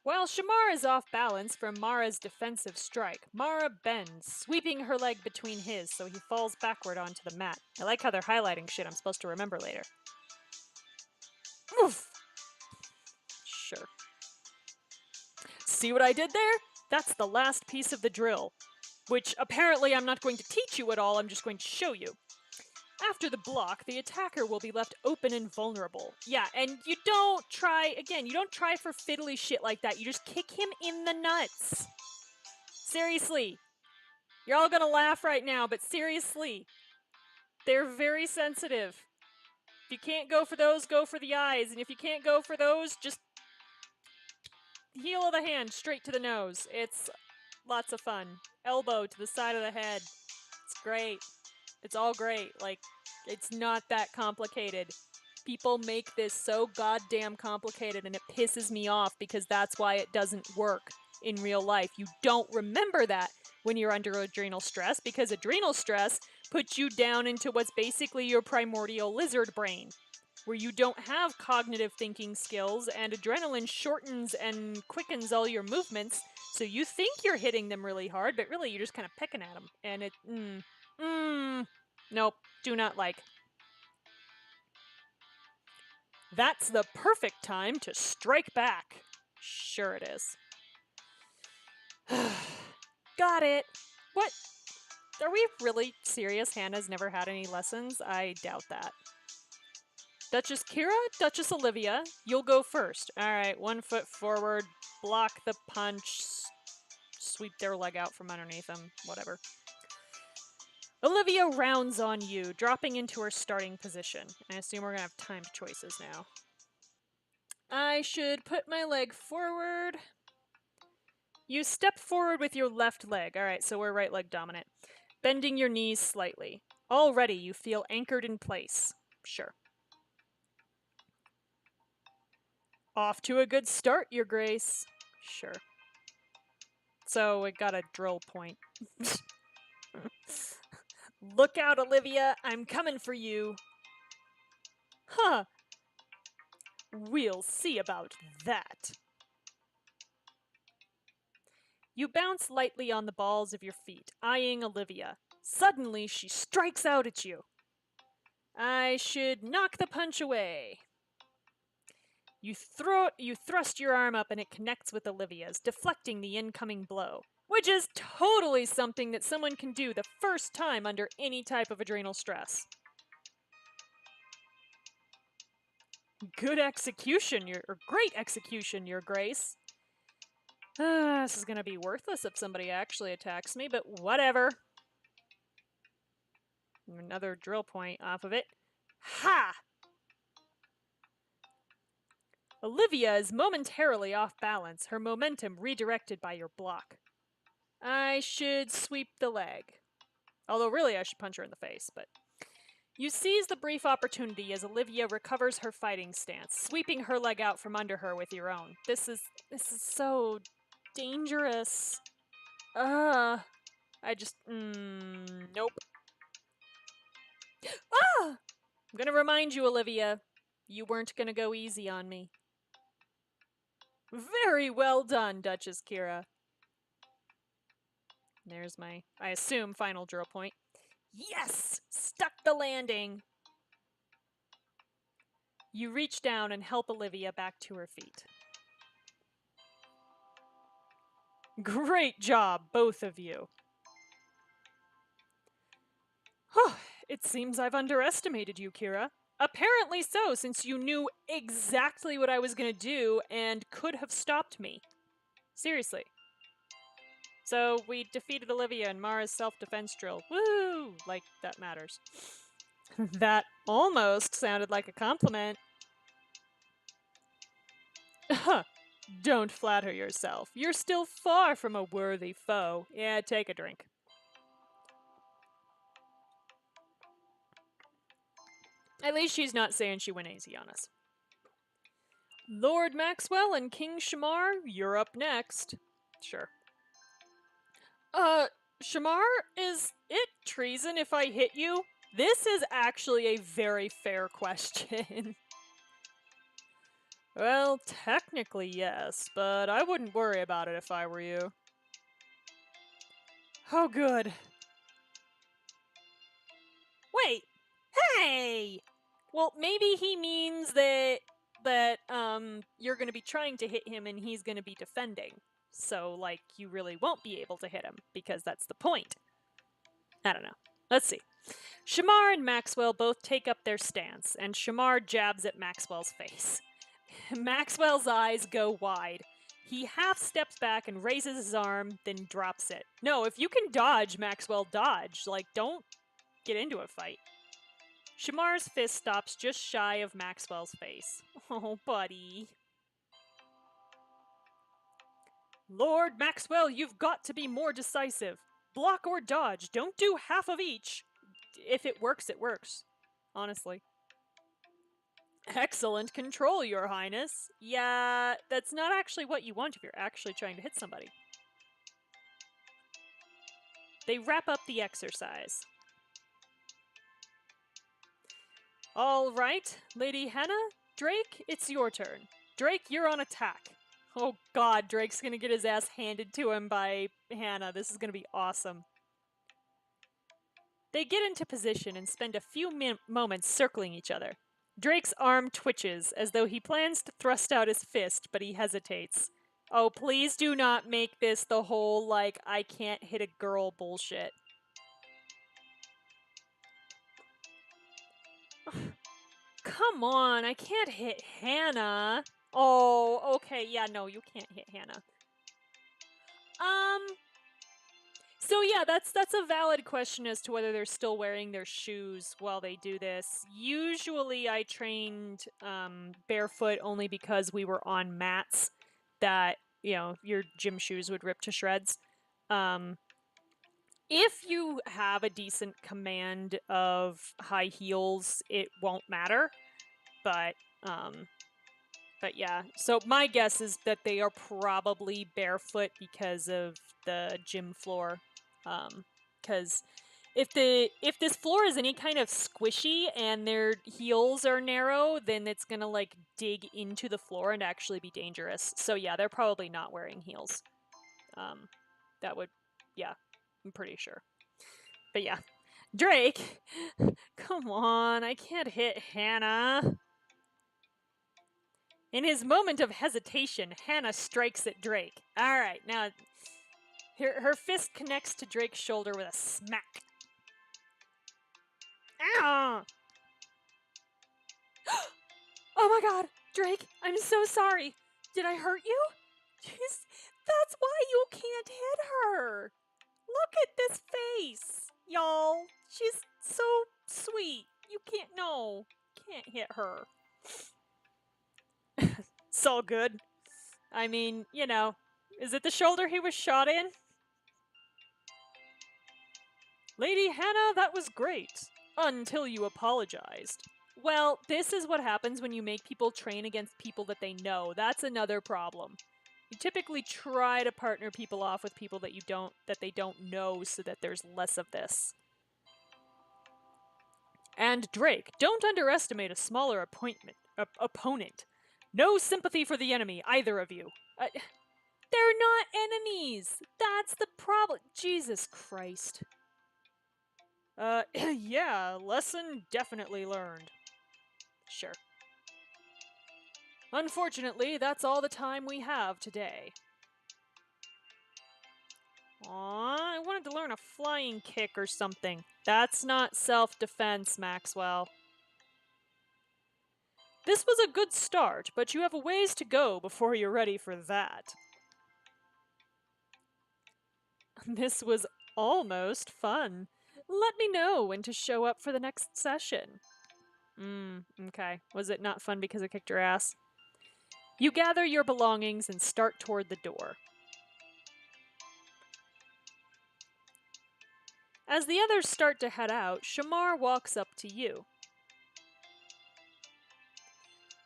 While Shamar is off balance from Mara's defensive strike, Mara bends, sweeping her leg between his so he falls backward onto the mat. I like how they're highlighting shit I'm supposed to remember later. Oof! Sure. See what I did there? That's the last piece of the drill. Which apparently I'm not going to teach you at all, I'm just going to show you. After the block, the attacker will be left open and vulnerable. Yeah, and you don't try for fiddly shit like that. You just kick him in the nuts. Seriously. You're all gonna laugh right now, but seriously. They're very sensitive. If you can't go for those, go for the eyes. And if you can't go for those, just heel of the hand straight to the nose. It's lots of fun. Elbow to the side of the head. It's great. It's all great. Like, it's not that complicated. People make this so goddamn complicated and it pisses me off because that's why it doesn't work in real life. You don't remember that when you're under adrenal stress because adrenal stress puts you down into what's basically your primordial lizard brain, where you don't have cognitive thinking skills and adrenaline shortens and quickens all your movements, so you think you're hitting them really hard, but really you're just kind of pecking at them. And nope, do not like. That's the perfect time to strike back. Sure it is. Got it. What? Are we really serious? Hannah's never had any lessons? I doubt that. Duchess Kira, Duchess Olivia, you'll go first. Alright, 1 foot forward, block the punch, sweep their leg out from underneath them, whatever. Olivia rounds on you, dropping into her starting position. I assume we're gonna have timed choices now. I should put my leg forward. You step forward with your left leg. Alright, so we're right leg dominant. Bending your knees slightly. Already you feel anchored in place. Sure. Off to a good start, Your Grace. Sure. So we got a drill point. Look out, Olivia. I'm coming for you. Huh. We'll see about that. You bounce lightly on the balls of your feet, eyeing Olivia. Suddenly, she strikes out at you. I should knock the punch away. You thrust your arm up and it connects with Olivia's, deflecting the incoming blow, which is totally something that someone can do the first time under any type of adrenal stress. Good execution, or great execution, Your Grace. This is gonna be worthless if somebody actually attacks me, but whatever. Another drill point off of it. Ha! Olivia is momentarily off balance, her momentum redirected by your block. I should sweep the leg. Although really I should punch her in the face, but... You seize the brief opportunity as Olivia recovers her fighting stance, sweeping her leg out from under her with your own. This is so dangerous. I just... nope. Ah! I'm gonna remind you, Olivia, you weren't gonna go easy on me. Very well done, Duchess Kira. There's my, I assume, final drill point. Yes! Stuck the landing! You reach down and help Olivia back to her feet. Great job, both of you. It seems I've underestimated you, Kira. Apparently so, since you knew exactly what I was going to do and could have stopped me. Seriously. So we defeated Olivia in Mara's self-defense drill. Woo! Like, that matters. That almost sounded like a compliment. Don't flatter yourself. You're still far from a worthy foe. Yeah, take a drink. At least she's not saying she went easy on us. Lord Maxwell and King Shamar, you're up next. Sure. Shamar, is it treason if I hit you? This is actually a very fair question. Well, technically yes, but I wouldn't worry about it if I were you. Oh, good. Wait! Hey! Well, maybe he means that you're gonna be trying to hit him and he's gonna be defending. So, like, you really won't be able to hit him, because that's the point. I don't know. Let's see. Shamar and Maxwell both take up their stance, and Shamar jabs at Maxwell's face. Maxwell's eyes go wide. He half steps back and raises his arm, then drops it. No, if you can dodge, Maxwell, dodge. Like, don't get into a fight. Shamar's fist stops just shy of Maxwell's face. Oh, buddy. Lord Maxwell, you've got to be more decisive. Block or dodge. Don't do half of each. If it works, it works. Honestly. Excellent control, Your Highness. Yeah, that's not actually what you want if you're actually trying to hit somebody. They wrap up the exercise. All right, Lady Hannah, Drake, it's your turn. Drake, you're on attack. Oh god, Drake's gonna get his ass handed to him by Hannah. This is gonna be awesome. They get into position and spend a few moments circling each other. Drake's arm twitches as though he plans to thrust out his fist, but he hesitates. Oh, please do not make this the whole, like, I can't hit a girl bullshit. Come on, I can't hit Hannah. Oh, okay, yeah, no, you can't hit Hannah. So yeah, that's a valid question as to whether they're still wearing their shoes while they do this. Usually I trained barefoot only because we were on mats that, you know, your gym shoes would rip to shreds. If you have a decent command of high heels, it won't matter. But yeah, so my guess is that they are probably barefoot because of the gym floor. Because if this floor is any kind of squishy and their heels are narrow, then it's gonna like dig into the floor and actually be dangerous. So yeah, they're probably not wearing heels. That would, yeah, I'm pretty sure. But yeah, Drake, come on, I can't hit Hannah. In his moment of hesitation, Hannah strikes at Drake. All right, now her fist connects to Drake's shoulder with a smack. Ow! Oh my god, Drake, I'm so sorry. Did I hurt you? Jeez, that's why you can't hit her. Look at this face, y'all. She's so sweet. You can't hit her. It's all good. I mean, you know, is it the shoulder he was shot in? Lady Hannah, that was great. Until you apologized. Well, this is what happens when you make people train against people that they know. That's another problem. You typically try to partner people off with people that they don't know so that there's less of this. And Drake, don't underestimate a smaller opponent. No sympathy for the enemy, either of you. They're not enemies. That's the problem. Jesus Christ. Yeah, lesson definitely learned. Sure. Unfortunately, that's all the time we have today. Aw, I wanted to learn a flying kick or something. That's not self-defense, Maxwell. This was a good start, but you have a ways to go before you're ready for that. This was almost fun. Let me know when to show up for the next session. Okay. Was it not fun because I kicked your ass? You gather your belongings and start toward the door. As the others start to head out, Shamar walks up to you.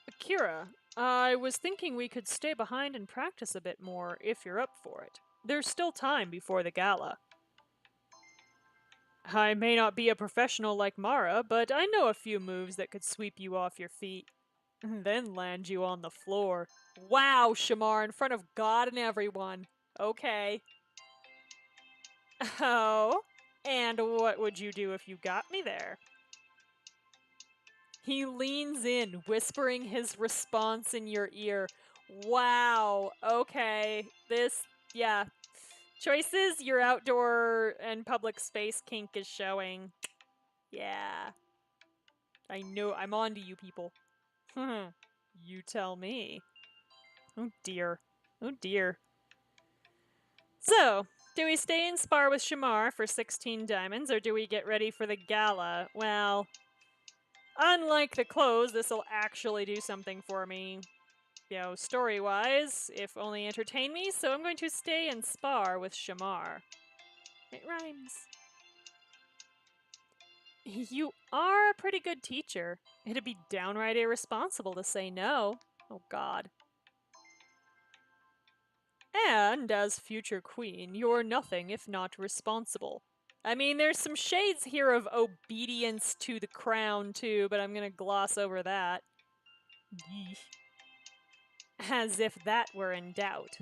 Akira, I was thinking we could stay behind and practice a bit more if you're up for it. There's still time before the gala. I may not be a professional like Mara, but I know a few moves that could sweep you off your feet. and then land you on the floor. Wow, Shamar, in front of God and everyone. Okay. Oh, and what would you do if you got me there? He leans in, whispering his response in your ear. Wow, okay. Yeah. Choices, your outdoor and public space kink is showing. Yeah. I know, I'm on to you people. You tell me. Oh dear. Oh dear. So, do we stay in spar with Shamar for 16 diamonds, or do we get ready for the gala? Well, unlike the clothes, this'll actually do something for me. Story-wise, if only entertain me, so I'm going to stay in spar with Shamar. It rhymes. You are a pretty good teacher. It'd be downright irresponsible to say no. Oh god. And as future queen, you're nothing if not responsible. I mean, there's some shades here of obedience to the crown, too, but I'm gonna gloss over that. Yeesh. As if that were in doubt.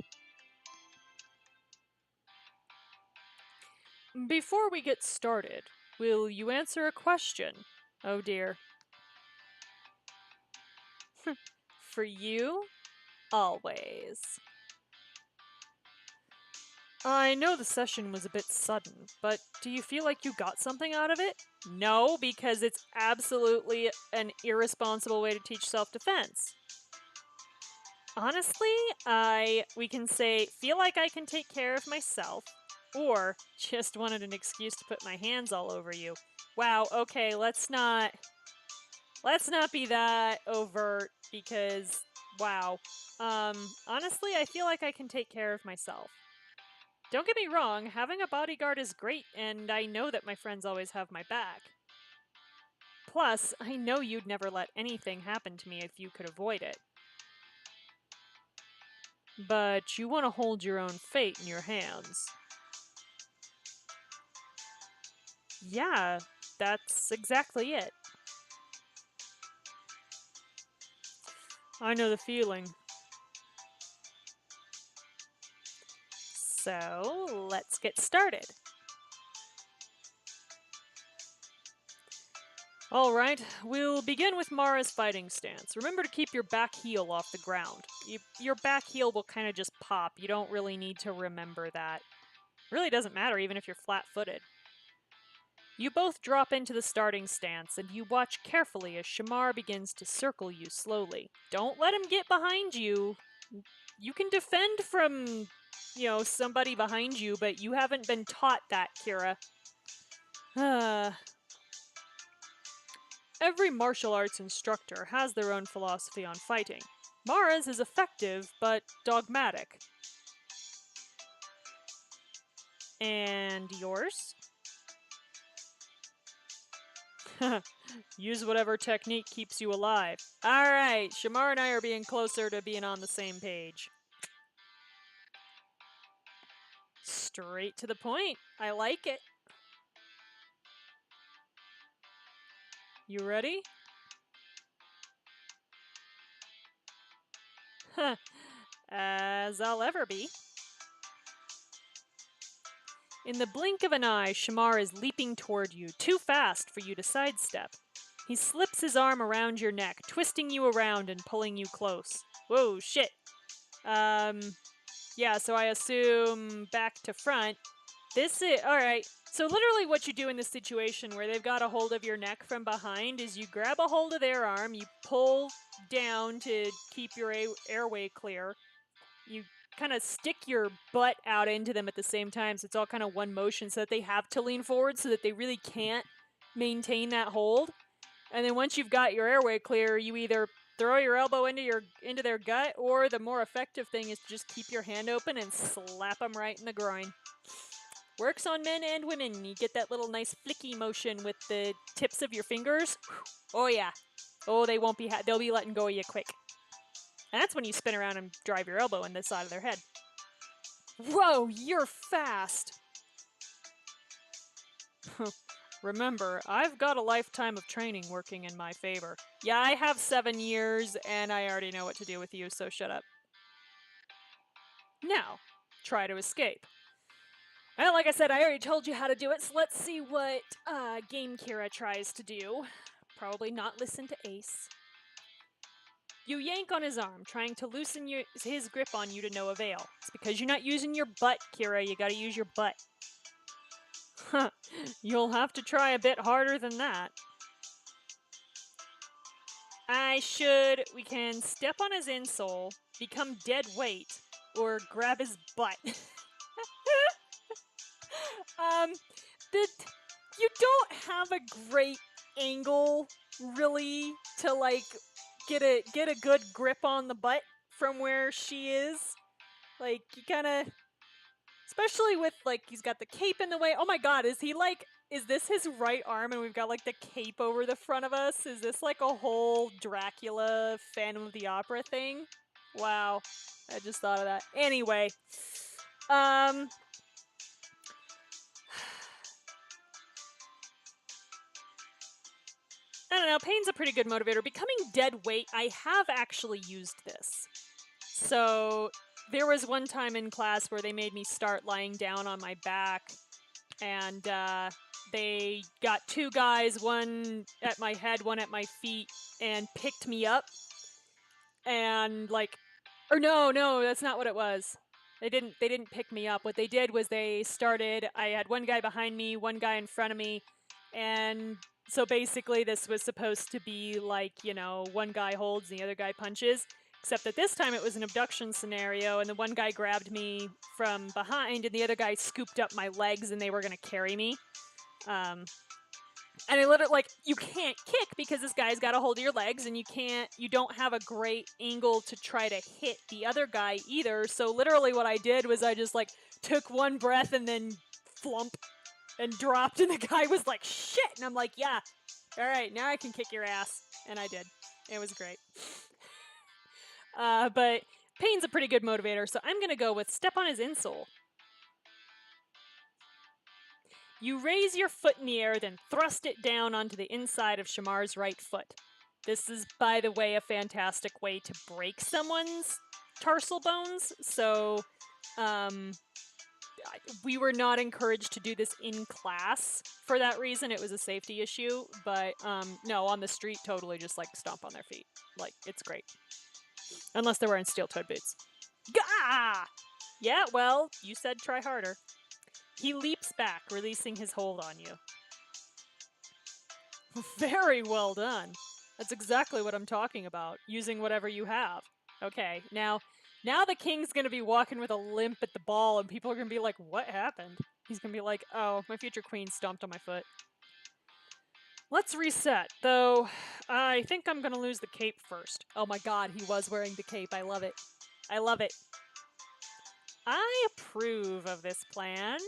Before we get started, will you answer a question? Oh dear. For you, always. I know the session was a bit sudden, but do you feel like you got something out of it? No, because it's absolutely an irresponsible way to teach self-defense. Honestly, we can say, feel like I can take care of myself, or just wanted an excuse to put my hands all over you. Wow, okay, let's not be that overt, because, wow. Honestly, I feel like I can take care of myself. Don't get me wrong, having a bodyguard is great, and I know that my friends always have my back. Plus, I know you'd never let anything happen to me if you could avoid it. But you want to hold your own fate in your hands. Yeah, that's exactly it. I know the feeling. So, let's get started. Alright, we'll begin with Mara's fighting stance. Remember to keep your back heel off the ground. Your back heel will kind of just pop. You don't really need to remember that. Really doesn't matter even if you're flat-footed. You both drop into the starting stance, and you watch carefully as Shamar begins to circle you slowly. Don't let him get behind you. You can defend from, somebody behind you, but you haven't been taught that, Kira. Every martial arts instructor has their own philosophy on fighting. Mara's is effective, but dogmatic. And yours? Use whatever technique keeps you alive. Alright, Shamar and I are being closer to being on the same page. Straight to the point. I like it. You ready? As I'll ever be. In the blink of an eye, Shamar is leaping toward you, too fast for you to sidestep. He slips his arm around your neck, twisting you around and pulling you close. Whoa, shit. Yeah, so I assume back to front. Alright. So literally what you do in this situation where they've got a hold of your neck from behind is you grab a hold of their arm, you pull down to keep your airway clear, you kind of stick your butt out into them at the same time, so it's all kind of one motion, so that they have to lean forward so that they really can't maintain that hold. And then once you've got your airway clear, you either throw your elbow into their gut, or the more effective thing is to just keep your hand open and slap them right in the groin. Works on men and women. You get that little nice flicky motion with the tips of your fingers. Oh yeah. Oh, they won't be. They'll be letting go of you quick. And that's when you spin around and drive your elbow in the side of their head. Whoa, you're fast. Remember, I've got a lifetime of training working in my favor. Yeah, I have 7 years, and I already know what to do with you, so shut up. Now, try to escape. Well, like I said, I already told you how to do it, so let's see what Game Kira tries to do. Probably not listen to Ace. You yank on his arm, trying to loosen his grip on you to no avail. It's because you're not using your butt, Kira. You gotta use your butt. Huh. You'll have to try a bit harder than that. We can step on his insole, become dead weight, or grab his butt. You don't have a great angle, really, to like get a good grip on the butt from where she is. Like, you kind of, especially with like he's got the cape in the way. Oh my God, is this his right arm and we've got like the cape over the front of us? Is this like a whole Dracula Phantom of the Opera thing? Wow, I just thought of that. Anyway, I don't know, pain's a pretty good motivator. Becoming dead weight, I have actually used this. So there was one time in class where they made me start lying down on my back, and they got 2 guys, one at my head, one at my feet, and picked me up. And like, or no, that's not what it was. They didn't pick me up. What they did was I had one guy behind me, one guy in front of me, and so basically this was supposed to be like, one guy holds and the other guy punches, except that this time it was an abduction scenario, and the one guy grabbed me from behind and the other guy scooped up my legs and they were going to carry me. And I literally, like, you can't kick because this guy's got a hold of your legs, and you don't have a great angle to try to hit the other guy either. So literally what I did was I just, like, took one breath and then flump and dropped, and the guy was like, shit! And I'm like, yeah, alright, now I can kick your ass. And I did. It was great. But pain's a pretty good motivator, so I'm gonna go with step on his insole. You raise your foot in the air, then thrust it down onto the inside of Shamar's right foot. This is, by the way, a fantastic way to break someone's tarsal bones, so we were not encouraged to do this in class for that reason. It was a safety issue, but no, on the street, totally just like stomp on their feet. Like, it's great. Unless they're wearing steel-toed boots. Gah! Yeah, well, you said try harder. He leaps back, releasing his hold on you. Very well done. That's exactly what I'm talking about, using whatever you have. Okay, now the king's gonna be walking with a limp at the ball, and people are gonna be like, what happened? He's gonna be like, oh, my future queen stomped on my foot. Let's reset, though I think I'm gonna lose the cape first. Oh my God, he was wearing the cape. I love it. I love it. I approve of this plan.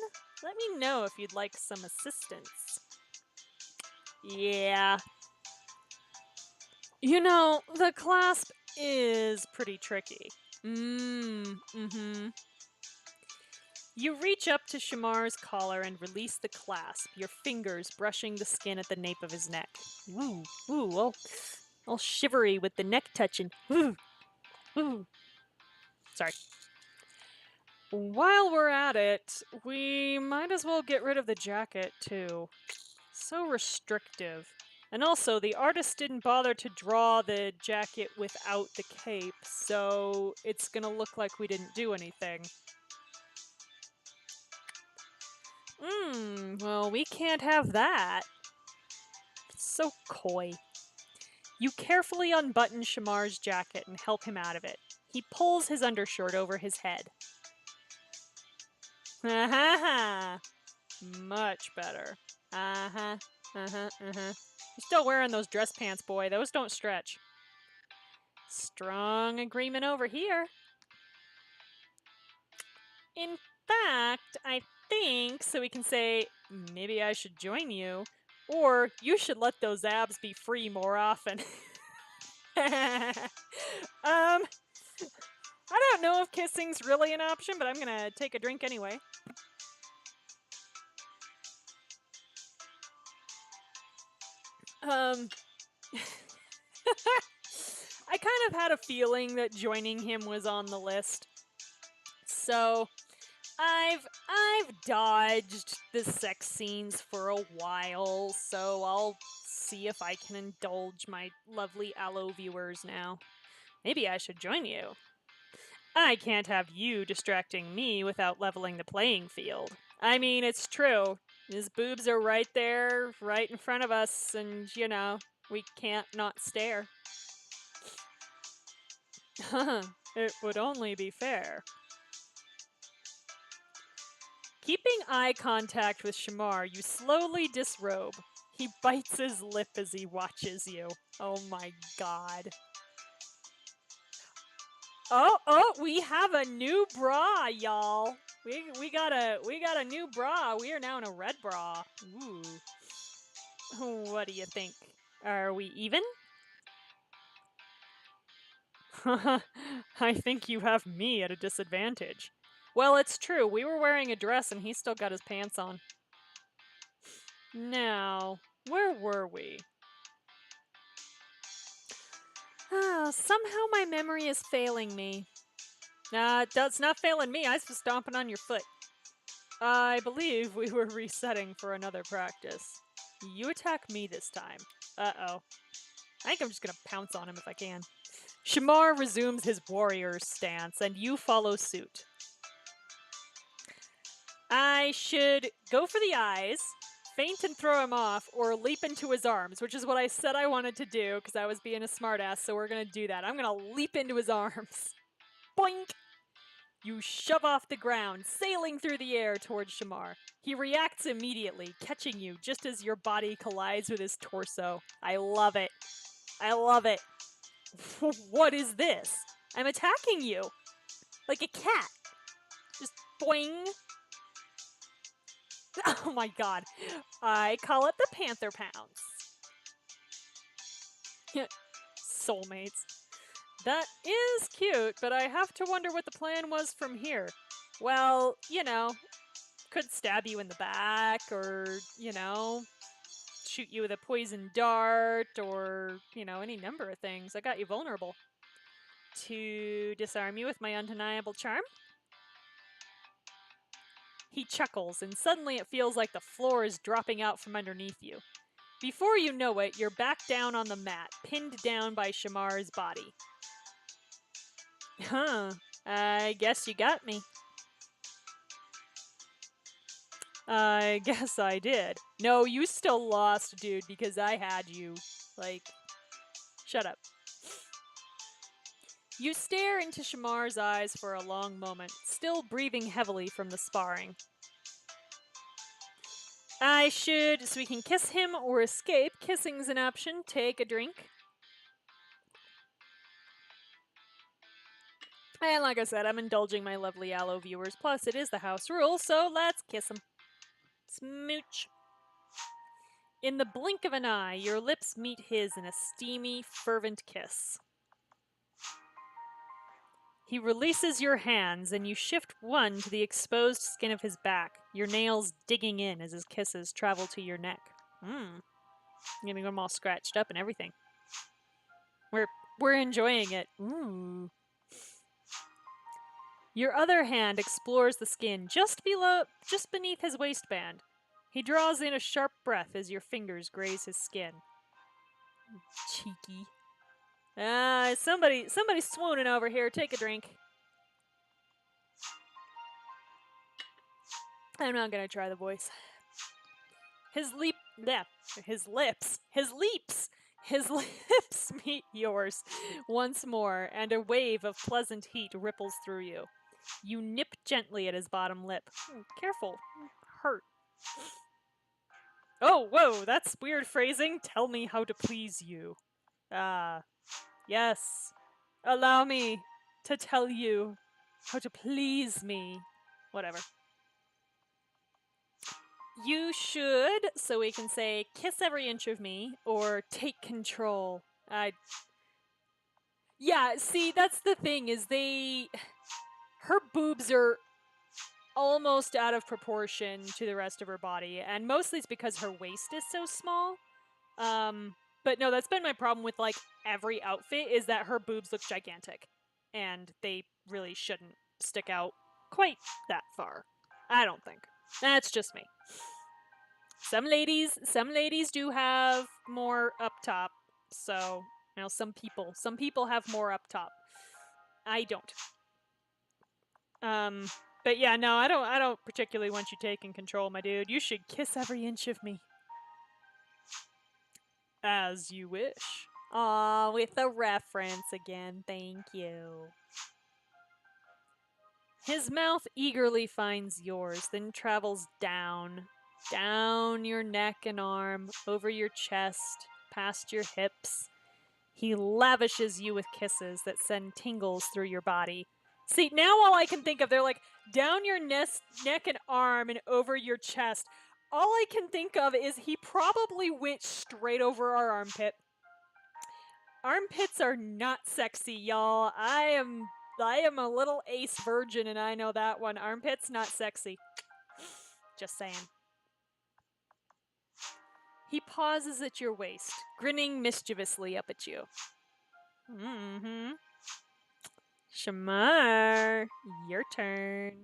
Let me know if you'd like some assistance. Yeah. The clasp is pretty tricky. Mm-hmm. You reach up to Shamar's collar and release the clasp, your fingers brushing the skin at the nape of his neck. Ooh, all shivery with the neck touching. Ooh. Sorry. While we're at it, we might as well get rid of the jacket, too. So restrictive. And also, the artist didn't bother to draw the jacket without the cape, so it's gonna look like we didn't do anything. Well, we can't have that. It's so coy. You carefully unbutton Shamar's jacket and help him out of it. He pulls his undershirt over his head. Much better. You're still wearing those dress pants, boy. Those don't stretch. Strong agreement over here. In fact, I think so we can say, maybe I should join you, or you should let those abs be free more often. I don't know if kissing's really an option, but I'm gonna take a drink anyway. Um, I kind of had a feeling that joining him was on the list. So I've dodged the sex scenes for a while, so I'll see if I can indulge my lovely Allo viewers now. Maybe I should join you. I can't have you distracting me without leveling the playing field. I mean, it's true. His boobs are right there, right in front of us, and, we can't not stare. It would only be fair. Keeping eye contact with Shamar, you slowly disrobe. He bites his lip as he watches you. Oh my god. Oh, we have a new bra, y'all. We got a new bra. We are now in a red bra. Ooh. What do you think? Are we even? I think you have me at a disadvantage. Well, it's true. We were wearing a dress and he still got his pants on. Now, where were we? Somehow my memory is failing me. It's not failing me. I was just stomping on your foot. I believe we were resetting for another practice. You attack me this time. Uh-oh. I think I'm just gonna pounce on him if I can. Shamar resumes his warrior's stance, and you follow suit. I should go for the eyes, feint and throw him off, or leap into his arms, which is what I said I wanted to do because I was being a smartass, so we're gonna do that. I'm gonna leap into his arms. Boink! You shove off the ground, sailing through the air towards Shamar. He reacts immediately, catching you just as your body collides with his torso. I love it. I love it. What is this? I'm attacking you. Like a cat. Just boing. Oh my god. I call it the Panther Pounce. Soulmates. That is cute, but I have to wonder what the plan was from here. Well, could stab you in the back, or, shoot you with a poison dart, or, any number of things. I got you vulnerable. To disarm you with my undeniable charm? He chuckles, and suddenly it feels like the floor is dropping out from underneath you. Before you know it, you're back down on the mat, pinned down by Shamar's body. Huh. I guess you got me. I guess I did. No, you still lost, dude, because I had you. Shut up. You stare into Shamar's eyes for a long moment, still breathing heavily from the sparring. So we can kiss him or escape. Kissing's an option. Take a drink. And like I said, I'm indulging my lovely Allo viewers. Plus, it is the house rule, so let's kiss him. Smooch. In the blink of an eye, your lips meet his in a steamy, fervent kiss. He releases your hands, and you shift one to the exposed skin of his back, your nails digging in as his kisses travel to your neck. I'm getting them all scratched up and everything. We're enjoying it. Ooh. Your other hand explores the skin just beneath his waistband. He draws in a sharp breath as your fingers graze his skin. Cheeky. Somebody's swooning over here. Take a drink. I'm not gonna try the voice. His lips meet yours once more, and a wave of pleasant heat ripples through you. You nip gently at his bottom lip. Careful. Hurt. Oh, whoa, that's weird phrasing. Tell me how to please you. Yes. Allow me to tell you how to please me. Whatever. You should, so we can say, kiss every inch of me, or take control. Yeah, see, that's the thing, is her boobs are almost out of proportion to the rest of her body, and mostly it's because her waist is so small. But no, that's been my problem with like every outfit is that her boobs look gigantic, and they really shouldn't stick out quite that far. I don't think. That's just me. Some ladies do have more up top. So, some people have more up top. I don't. But yeah, no, I don't particularly want you taking control, my dude. You should kiss every inch of me. As you wish. Aw, with a reference again, thank you. His mouth eagerly finds yours, then travels down your neck and arm, over your chest, past your hips. He lavishes you with kisses that send tingles through your body. See, now all I can think of, they're like down your neck and arm and over your chest. All I can think of is he probably went straight over our armpit. Armpits are not sexy, y'all. I am a little ace virgin and I know that one. Armpits not sexy. Just saying. He pauses at your waist, grinning mischievously up at you. Mm-hmm. Shamar, your turn.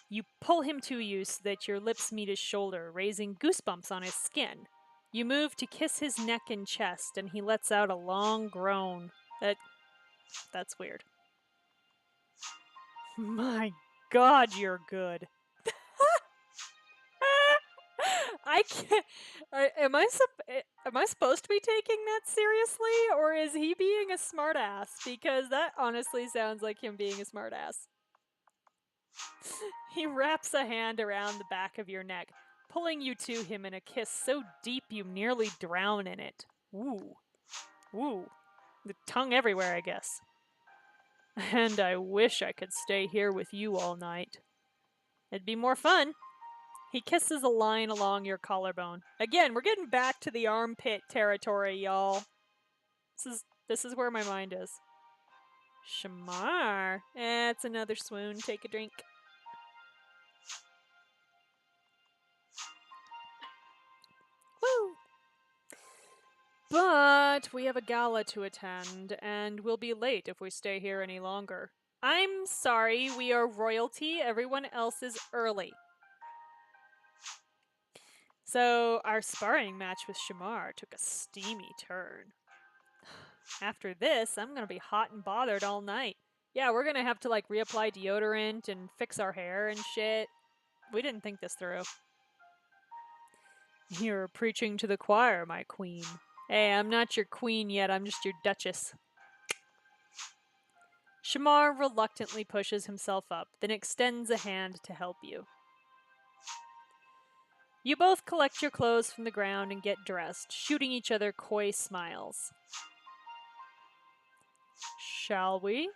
You pull him to you so that your lips meet his shoulder, raising goosebumps on his skin. You move to kiss his neck and chest, and he lets out a long groan. That's weird. My God, you're good. I can't. Am I supposed to be taking that seriously, or is he being a smartass? Because that honestly sounds like him being a smartass. He wraps a hand around the back of your neck, pulling you to him in a kiss so deep you nearly drown in it. Ooh. Ooh. The tongue everywhere, I guess. And I wish I could stay here with you all night. It'd be more fun. He kisses a line along your collarbone. Again, we're getting back to the armpit territory, y'all. This is where my mind is. Shamar. It's another swoon. Take a drink. Woo! But we have a gala to attend, and we'll be late if we stay here any longer. I'm sorry, we are royalty. Everyone else is early. So, our sparring match with Shamar took a steamy turn. After this, I'm gonna be hot and bothered all night. Yeah, we're gonna have to, like, reapply deodorant and fix our hair and shit. We didn't think this through. You're preaching to the choir, my queen. Hey, I'm not your queen yet, I'm just your duchess. Shamar reluctantly pushes himself up, then extends a hand to help you. You both collect your clothes from the ground and get dressed, shooting each other coy smiles. Shall we?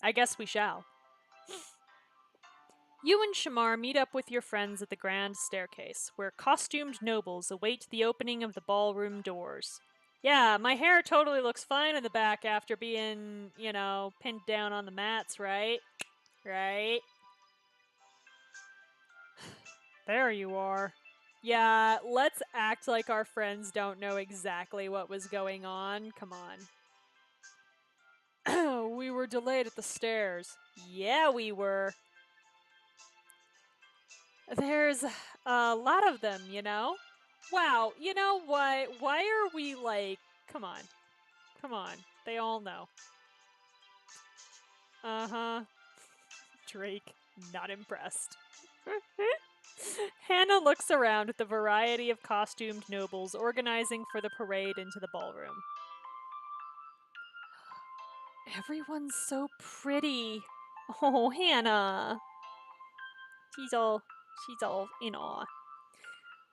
I guess we shall. You and Shamar meet up with your friends at the grand staircase, where costumed nobles await the opening of the ballroom doors. Yeah, my hair totally looks fine in the back after being, pinned down on the mats, right? Right? There you are. Yeah, let's act like our friends don't know exactly what was going on. Come on. We were delayed at the stairs. Yeah, we were. There's a lot of them, Wow, you know what? Why are we like... Come on. Come on. They all know. Uh-huh. Drake, not impressed. Hannah looks around at the variety of costumed nobles organizing for the parade into the ballroom. Everyone's so pretty. Oh, Hannah. She's all in awe.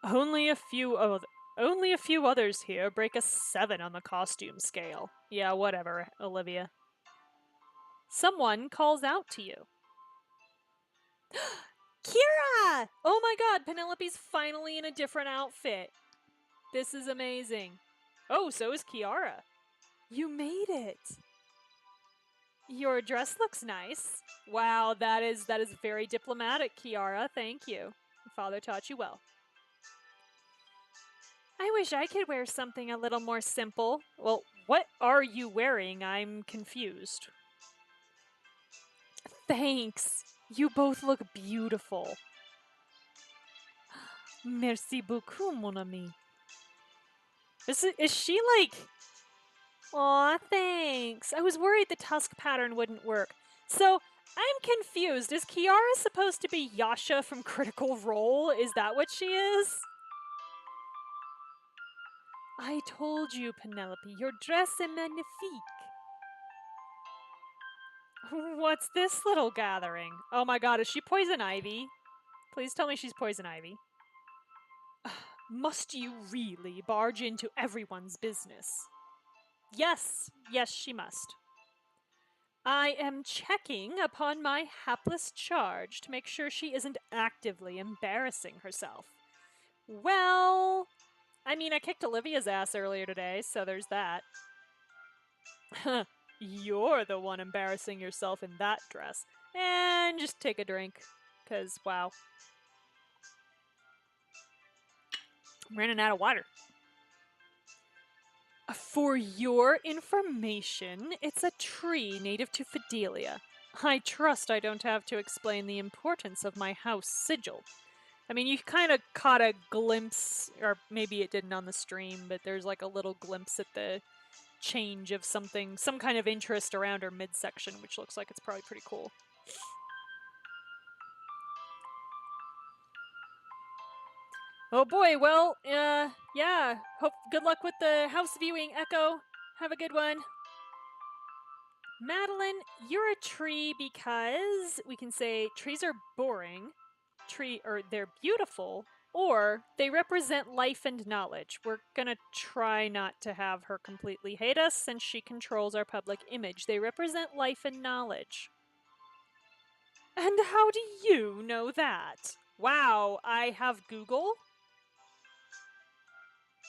Only a few others here break a 7 on the costume scale. Yeah, whatever, Olivia. Someone calls out to you. Kira! Oh my god, Penelope's finally in a different outfit. This is amazing. Oh, so is Kiara. You made it. Your dress looks nice. Wow, that is very diplomatic, Kiara. Thank you. Father taught you well. I wish I could wear something a little more simple. Well, what are you wearing? I'm confused. Thanks. You both look beautiful. Merci beaucoup, mon ami. Is she like... Aw, thanks. I was worried the tusk pattern wouldn't work. So, I'm confused. Is Kiara supposed to be Yasha from Critical Role? Is that what she is? I told you, Penelope, your dress est magnifique. What's this little gathering? Oh my god, is she Poison Ivy? Please tell me she's Poison Ivy. Must you really barge into everyone's business? Yes, she must. I am checking upon my hapless charge to make sure she isn't actively embarrassing herself. Well, I mean, I kicked Olivia's ass earlier today, so there's that. You're the one embarrassing yourself in that dress. And just take a drink, because, wow. I'm running out of water. For your information, it's a tree native to Fidelia. I trust I don't have to explain the importance of my house sigil. I mean, you kind of caught a glimpse, or maybe it didn't on the stream, but there's like a little glimpse at the change of something, some kind of interest around her midsection, which looks like it's probably pretty cool. Oh boy, well, yeah. Good luck with the house viewing, Echo. Have a good one. Madeline, you're a tree because we can say trees are boring, they're beautiful, or they represent life and knowledge. We're gonna try not to have her completely hate us since she controls our public image. They represent life and knowledge. And how do you know that? Wow, I have Google?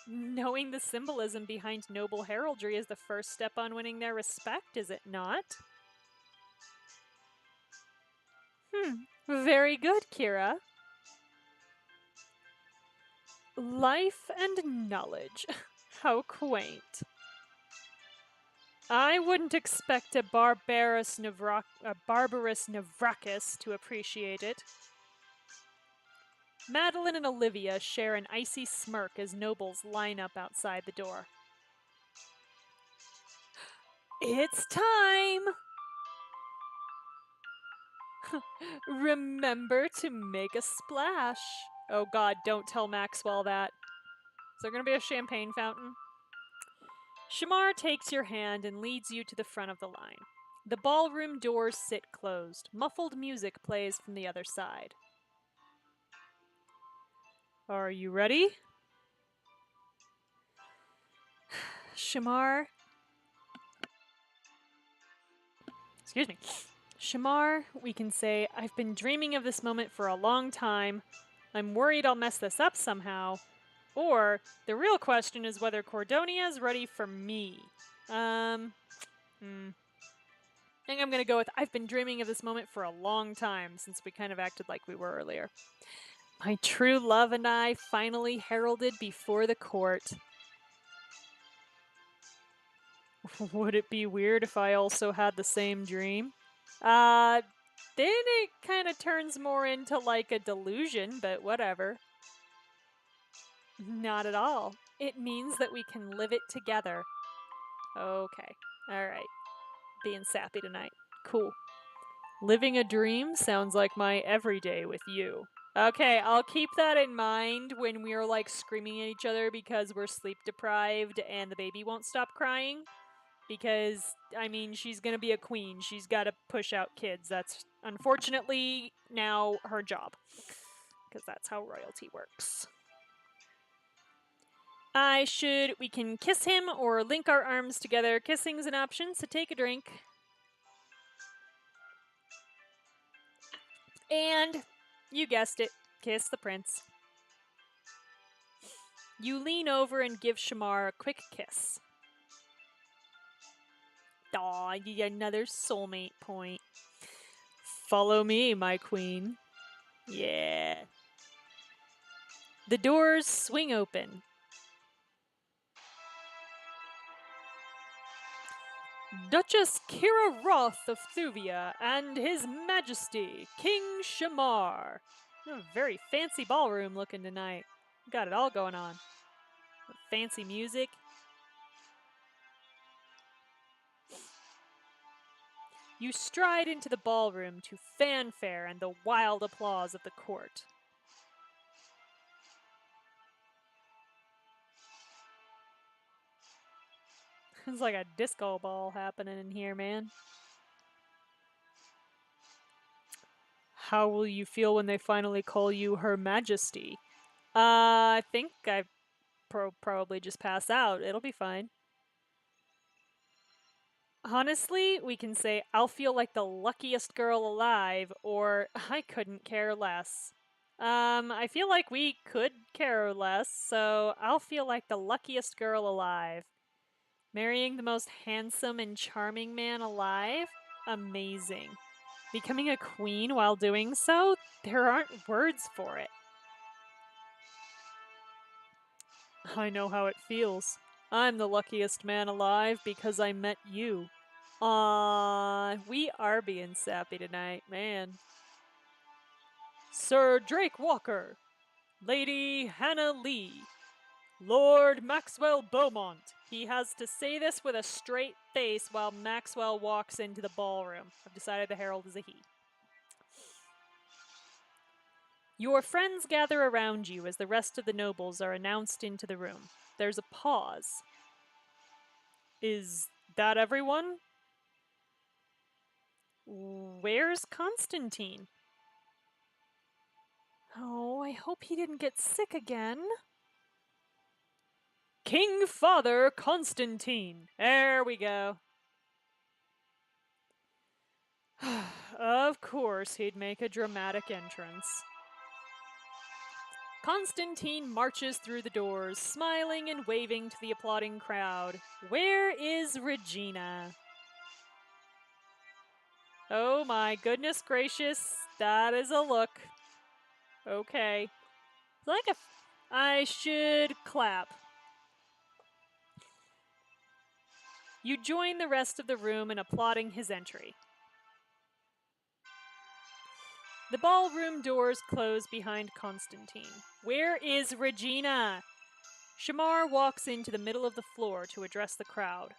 Knowing the symbolism behind noble heraldry is the first step on winning their respect, is it not? Very good, Kira. Life and knowledge. How quaint. I wouldn't expect a barbarous Navrakis to appreciate it. Madeline and Olivia share an icy smirk as nobles line up outside the door. It's time! Remember to make a splash. Oh god, don't tell Maxwell that. Is there gonna be a champagne fountain? Shamar takes your hand and leads you to the front of the line. The ballroom doors sit closed. Muffled music plays from the other side. Are you ready? Shamar. Excuse me. Shamar, we can say, I've been dreaming of this moment for a long time. I'm worried I'll mess this up somehow. Or, the real question is whether Cordonia is ready for me. I think I'm gonna go with, I've been dreaming of this moment for a long time, since we kind of acted like we were earlier. My true love and I finally heralded before the court. Would it be weird if I also had the same dream? Then it kind of turns more into like a delusion, but whatever. Not at all. It means that we can live it together. Okay. Alright. Being sappy tonight. Cool. Living a dream sounds like my everyday with you. Okay, I'll keep that in mind when we're like screaming at each other because we're sleep deprived and the baby won't stop crying. Because, I mean, she's gonna be a queen. She's gotta push out kids. That's unfortunately now her job. Because that's how royalty works. We can kiss him or link our arms together. Kissing's an option, so take a drink. And, you guessed it, kiss the prince. You lean over and give Shamar a quick kiss. Aw, another soulmate point. Follow me, my queen. Yeah. The doors swing open. Duchess Kira Roth of Thuvia and His Majesty King Shamar. Very fancy ballroom looking tonight. Got it all going on. Fancy music. You stride into the ballroom to fanfare and the wild applause of the court. It's like a disco ball happening in here, man. How will you feel when they finally call you Her Majesty? I think I probably just pass out. It'll be fine. Honestly, we can say I'll feel like the luckiest girl alive, or I couldn't care less. I feel like we could care less, so I'll feel like the luckiest girl alive. Marrying the most handsome and charming man alive? Amazing. Becoming a queen while doing so? There aren't words for it. I know how it feels. I'm the luckiest man alive because I met you. We are being sappy tonight, man. Sir Drake Walker, Lady Hannah Lee, Lord Maxwell Beaumont. He has to say this with a straight face while Maxwell walks into the ballroom. I've decided the herald is a he. Your friends gather around you as the rest of the nobles are announced into the room. There's a pause. Is that everyone? Where's Constantine? Oh, I hope he didn't get sick again. King Father Constantine. There we go. Of course he'd make a dramatic entrance. Constantine marches through the doors, smiling and waving to the applauding crowd. Where is Regina? Oh my goodness gracious, that is a look. Okay. I should clap. You join the rest of the room in applauding his entry. The ballroom doors close behind Constantine. Where is Regina? Shamar walks into the middle of the floor to address the crowd.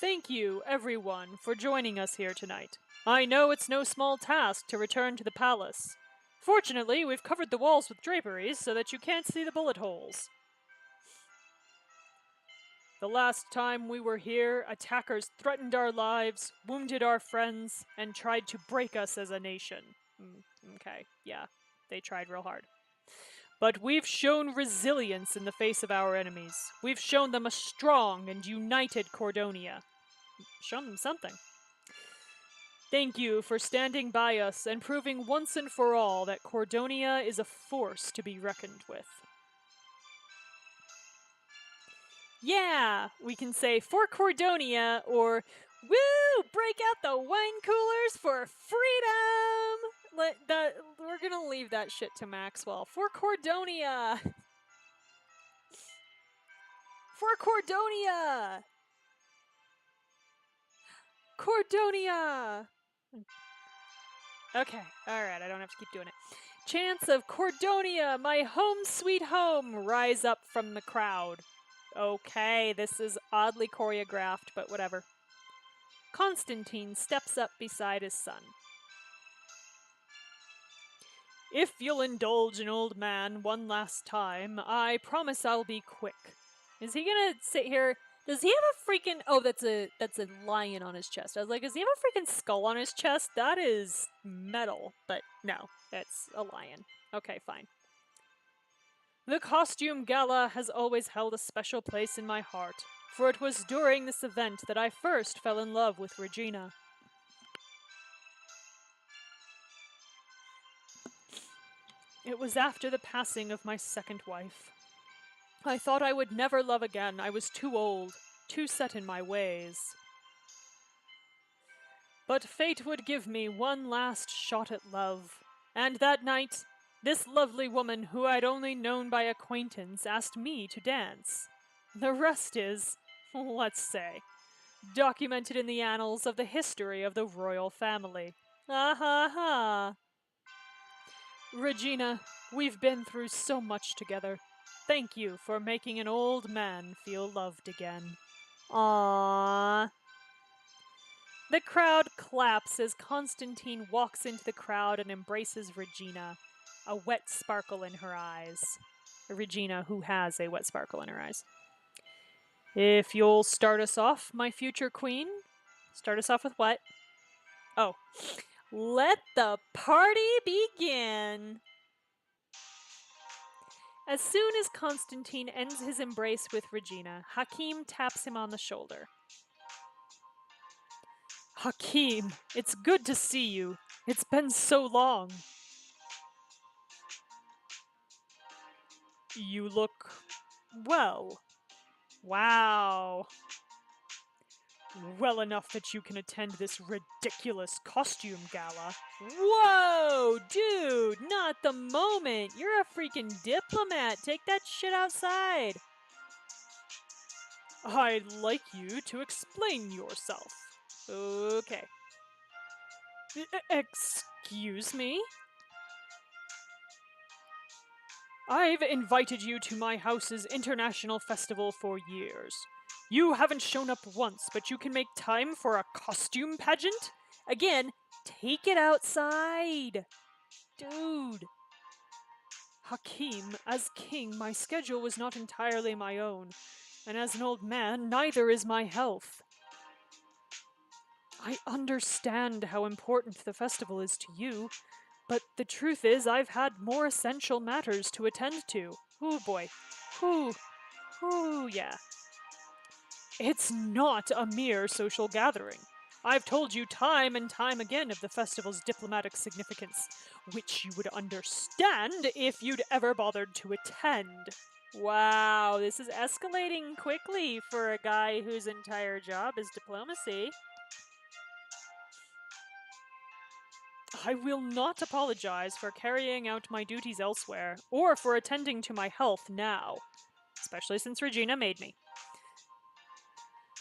Thank you, everyone, for joining us here tonight. I know it's no small task to return to the palace. Fortunately, we've covered the walls with draperies so that you can't see the bullet holes. The last time we were here, attackers threatened our lives, wounded our friends, and tried to break us as a nation. Okay, yeah, they tried real hard. But we've shown resilience in the face of our enemies. We've shown them a strong and united Cordonia. Shown them something. Thank you for standing by us and proving once and for all that Cordonia is a force to be reckoned with. Yeah, we can say for Cordonia or woo, break out the wine coolers for freedom. We're gonna leave that shit to Maxwell. For Cordonia. For Cordonia. Cordonia. Okay, alright, I don't have to keep doing it. Chants of Cordonia, my home sweet home, rise up from the crowd. Okay, this is oddly choreographed, but whatever. Constantine steps up beside his son. If you'll indulge an old man one last time, I promise I'll be quick. Is he gonna sit here? Does he have a freaking... Oh, that's a lion on his chest. I was like, does he have a freaking skull on his chest? That is metal. But no, that's a lion. Okay, fine. The costume gala has always held a special place in my heart, for it was during this event that I first fell in love with Regina. It was after the passing of my second wife. I thought I would never love again. I was too old, too set in my ways. But fate would give me one last shot at love. And that night, this lovely woman who I'd only known by acquaintance asked me to dance. The rest is, let's say, documented in the annals of the history of the royal family. Ah ha ha! Regina, we've been through so much together. Thank you for making an old man feel loved again. Aww. The crowd claps as Constantine walks into the crowd and embraces Regina, a wet sparkle in her eyes. Regina, who has a wet sparkle in her eyes. If you'll start us off, my future queen. Start us off with what? Oh. Let the party begin! As soon as Constantine ends his embrace with Regina, Hakim taps him on the shoulder. Hakim, it's good to see you. It's been so long. You look well. Wow. Well enough that you can attend this ridiculous costume gala. Whoa, dude, not the moment. You're a freaking diplomat. Take that shit outside. I'd like you to explain yourself. Okay. Excuse me? I've invited you to my house's international festival for years. You haven't shown up once, but you can make time for a costume pageant? Again, take it outside. Dude. Hakim, as king, my schedule was not entirely my own, and as an old man, neither is my health. I understand how important the festival is to you, but the truth is I've had more essential matters to attend to. Oh boy. Ooh, yeah. It's not a mere social gathering. I've told you time and time again of the festival's diplomatic significance, which you would understand if you'd ever bothered to attend. Wow, this is escalating quickly for a guy whose entire job is diplomacy. I will not apologize for carrying out my duties elsewhere, or for attending to my health now, especially since Regina made me.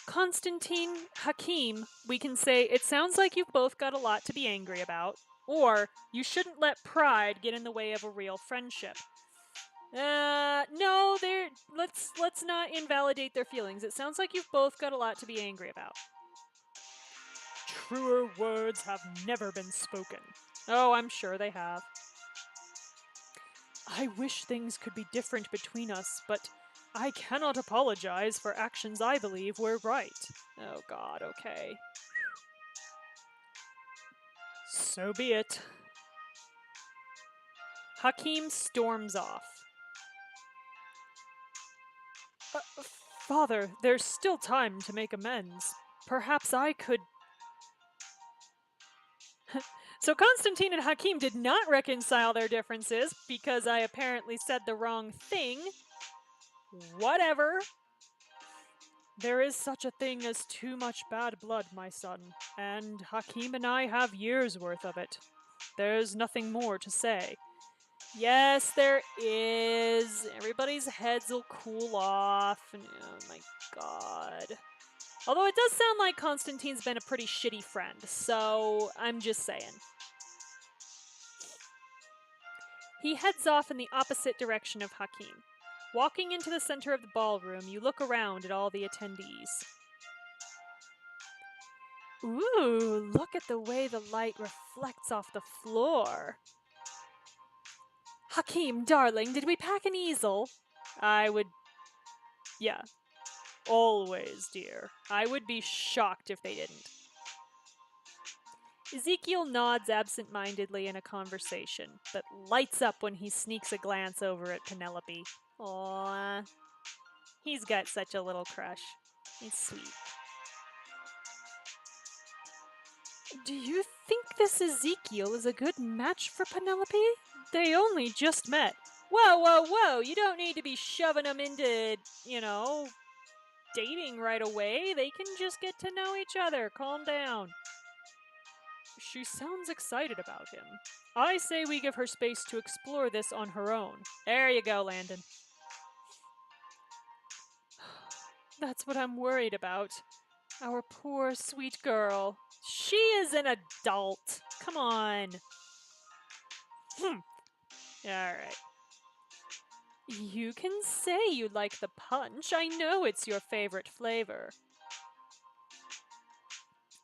Constantine, Hakim, we can say it sounds like you've both got a lot to be angry about, or you shouldn't let pride get in the way of a real friendship. No, let's not invalidate their feelings. It sounds like you've both got a lot to be angry about. Truer words have never been spoken. Oh, I'm sure they have. I wish things could be different between us, but I cannot apologize for actions I believe were right. Oh god, okay. So be it. Hakim storms off. Father, there's still time to make amends. Perhaps I could... So Constantine and Hakim did not reconcile their differences because I apparently said the wrong thing. Whatever. There is such a thing as too much bad blood, my son, and Hakim and I have years' worth of it. There's nothing more to say. Yes, there is. Everybody's heads will cool off. And, oh my god. Although it does sound like Constantine's been a pretty shitty friend, so I'm just saying. He heads off in the opposite direction of Hakim. Walking into the center of the ballroom, you look around at all the attendees. Ooh, look at the way the light reflects off the floor. Hakim, darling, did we pack an easel? Yeah. Always, dear. I would be shocked if they didn't. Ezekiel nods absent-mindedly in a conversation, but lights up when he sneaks a glance over at Penelope. Aww. He's got such a little crush. It's sweet. Do you think this Ezekiel is a good match for Penelope? They only just met. Whoa, you don't need to be shoving them into, dating right away. They can just get to know each other. Calm down. She sounds excited about him. I say we give her space to explore this on her own. There you go, Landon. That's what I'm worried about. Our poor, sweet girl. She is an adult. Come on. Alright. You can say you like the punch. I know it's your favorite flavor.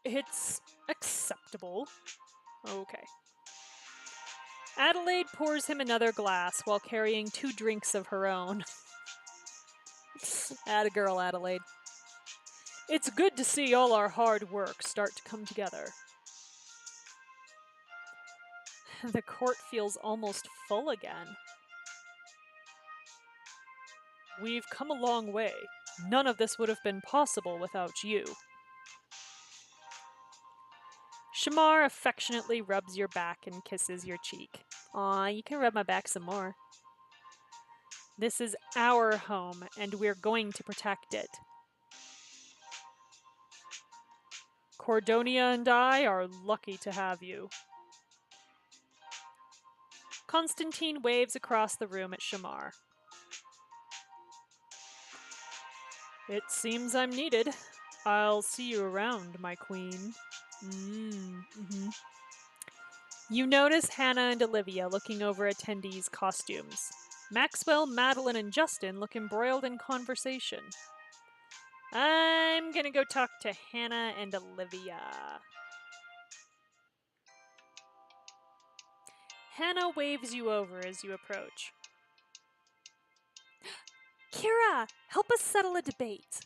It's acceptable. Okay. Adelaide pours him another glass while carrying 2 drinks of her own. Atta girl, Adelaide. It's good to see all our hard work start to come together. The court feels almost full again. We've come a long way. None of this would have been possible without you. Shamar affectionately rubs your back and kisses your cheek. Aw, you can rub my back some more. This is our home, and we're going to protect it. Cordonia and I are lucky to have you. Constantine waves across the room at Shamar. It seems I'm needed. I'll see you around, my queen. You notice Hannah and Olivia looking over attendees' costumes. Maxwell, Madeline, and Justin look embroiled in conversation. I'm gonna go talk to Hannah and Olivia. Hannah waves you over as you approach. Kira, help us settle a debate.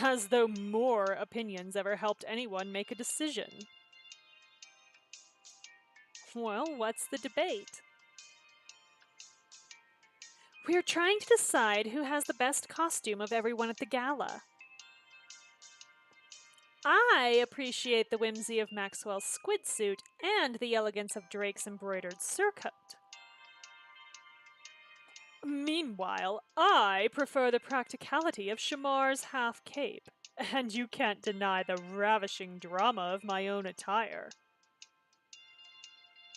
As though more opinions ever helped anyone make a decision. Well, what's the debate? We're trying to decide who has the best costume of everyone at the gala. I appreciate the whimsy of Maxwell's squid suit and the elegance of Drake's embroidered surcoat. Meanwhile, I prefer the practicality of Shamar's half cape, and you can't deny the ravishing drama of my own attire.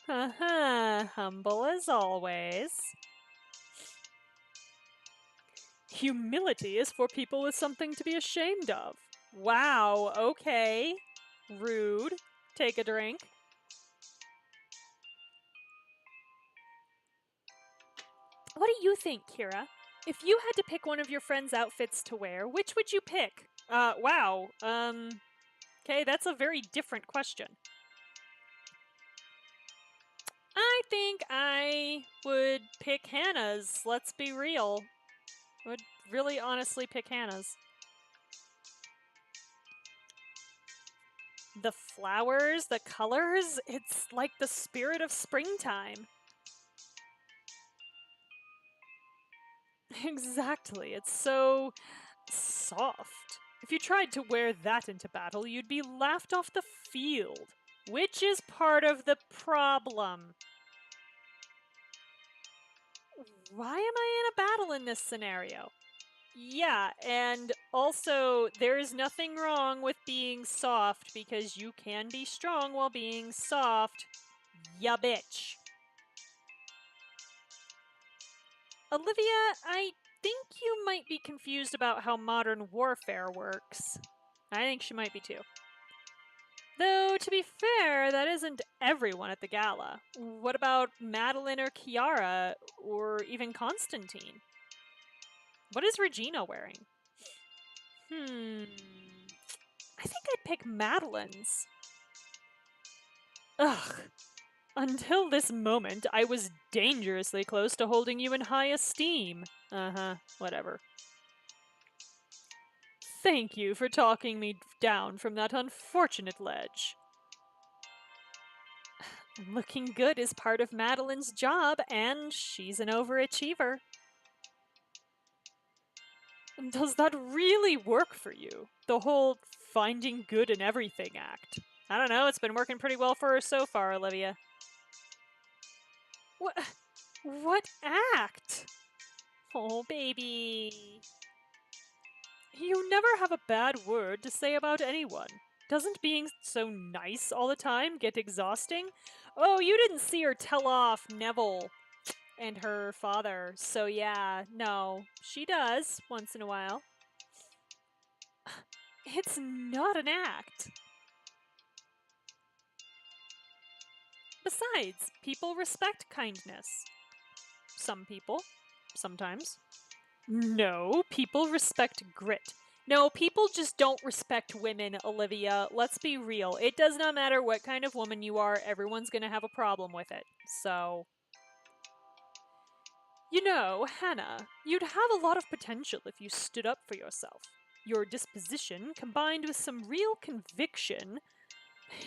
Humble as always. Humility is for people with something to be ashamed of. Wow, okay. Rude. Take a drink. What do you think, Kira? If you had to pick one of your friend's outfits to wear, which would you pick? Wow. Okay, that's a very different question. I think I would pick Hannah's. Let's be real. I would really honestly pick Hannah's. The flowers, the colors, it's like the spirit of springtime. Exactly, it's so soft. If you tried to wear that into battle, you'd be laughed off the field, which is part of the problem. Why am I in a battle in this scenario? Yeah, and also, there's nothing wrong with being soft because you can be strong while being soft. Ya bitch. Olivia, I think you might be confused about how modern warfare works. I think she might be too. Though, to be fair, that isn't everyone at the gala. What about Madeline or Kiara, or even Constantine? What is Regina wearing? I think I'd pick Madeline's. Ugh. Until this moment, I was dangerously close to holding you in high esteem. Whatever. Thank you for talking me down from that unfortunate ledge. Looking good is part of Madeline's job, and she's an overachiever. Does that really work for you? The whole finding good in everything act? I don't know, it's been working pretty well for her so far, Olivia. What act? Oh, baby. You never have a bad word to say about anyone. Doesn't being so nice all the time get exhausting? Oh, you didn't see her tell off Neville and her father, so yeah, no, she does once in a while. It's not an act. Besides, people respect kindness. Some people. Sometimes. No, people respect grit. No, people just don't respect women, Olivia. Let's be real. It does not matter what kind of woman you are, everyone's gonna have a problem with it. So. You know, Hannah, you'd have a lot of potential if you stood up for yourself. Your disposition, combined with some real conviction,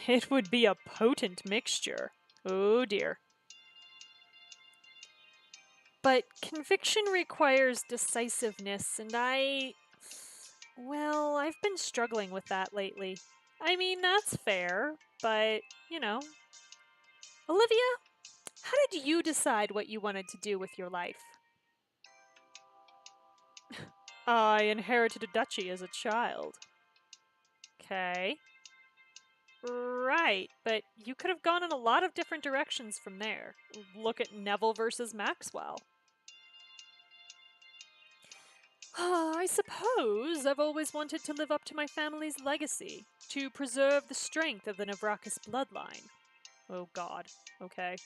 it would be a potent mixture. Oh dear. But conviction requires decisiveness, and well, I've been struggling with that lately. I mean, that's fair, but, you know. Olivia, how did you decide what you wanted to do with your life? I inherited a duchy as a child. Okay. Right, but you could have gone in a lot of different directions from there. Look at Neville versus Maxwell. I suppose I've always wanted to live up to my family's legacy, to preserve the strength of the Navrakis bloodline. Oh god, okay.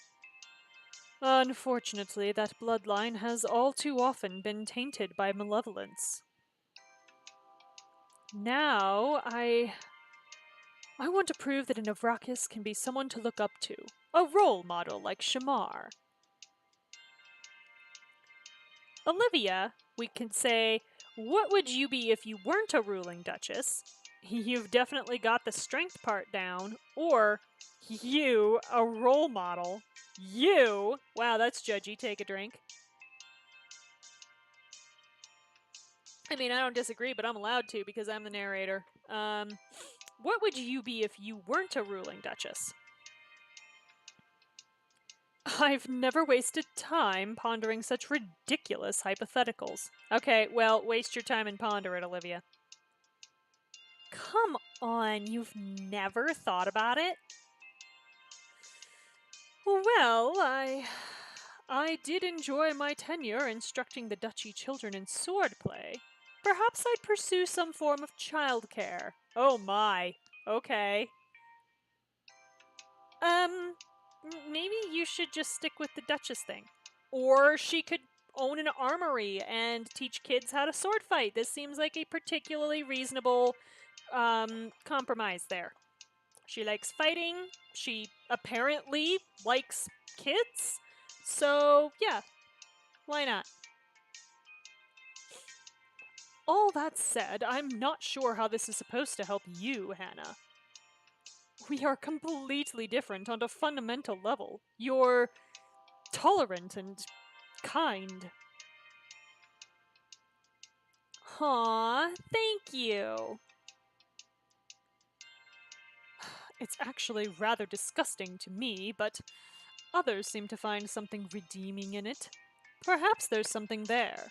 Unfortunately, that bloodline has all too often been tainted by malevolence. Now, I want to prove that a Navrakis can be someone to look up to, a role model like Shamar. Olivia, we can say, what would you be if you weren't a ruling duchess? You've definitely got the strength part down. Or, you, a role model. You? Wow, that's judgy. Take a drink. I mean, I don't disagree, but I'm allowed to because I'm the narrator. What would you be if you weren't a ruling duchess? I've never wasted time pondering such ridiculous hypotheticals. Okay, well, waste your time and ponder it, Olivia. Come on, you've never thought about it? Well, I did enjoy my tenure instructing the duchy children in swordplay. Perhaps I'd pursue some form of childcare. Oh my. Okay. Maybe you should just stick with the duchess thing. Or she could own an armory and teach kids how to sword fight. This seems like a particularly reasonable compromise there. She likes fighting. She apparently likes kids. So, yeah, why not? All that said, I'm not sure how this is supposed to help you, Hannah. We are completely different on a fundamental level. You're tolerant and kind. Aw, thank you. It's actually rather disgusting to me, but others seem to find something redeeming in it. Perhaps there's something there.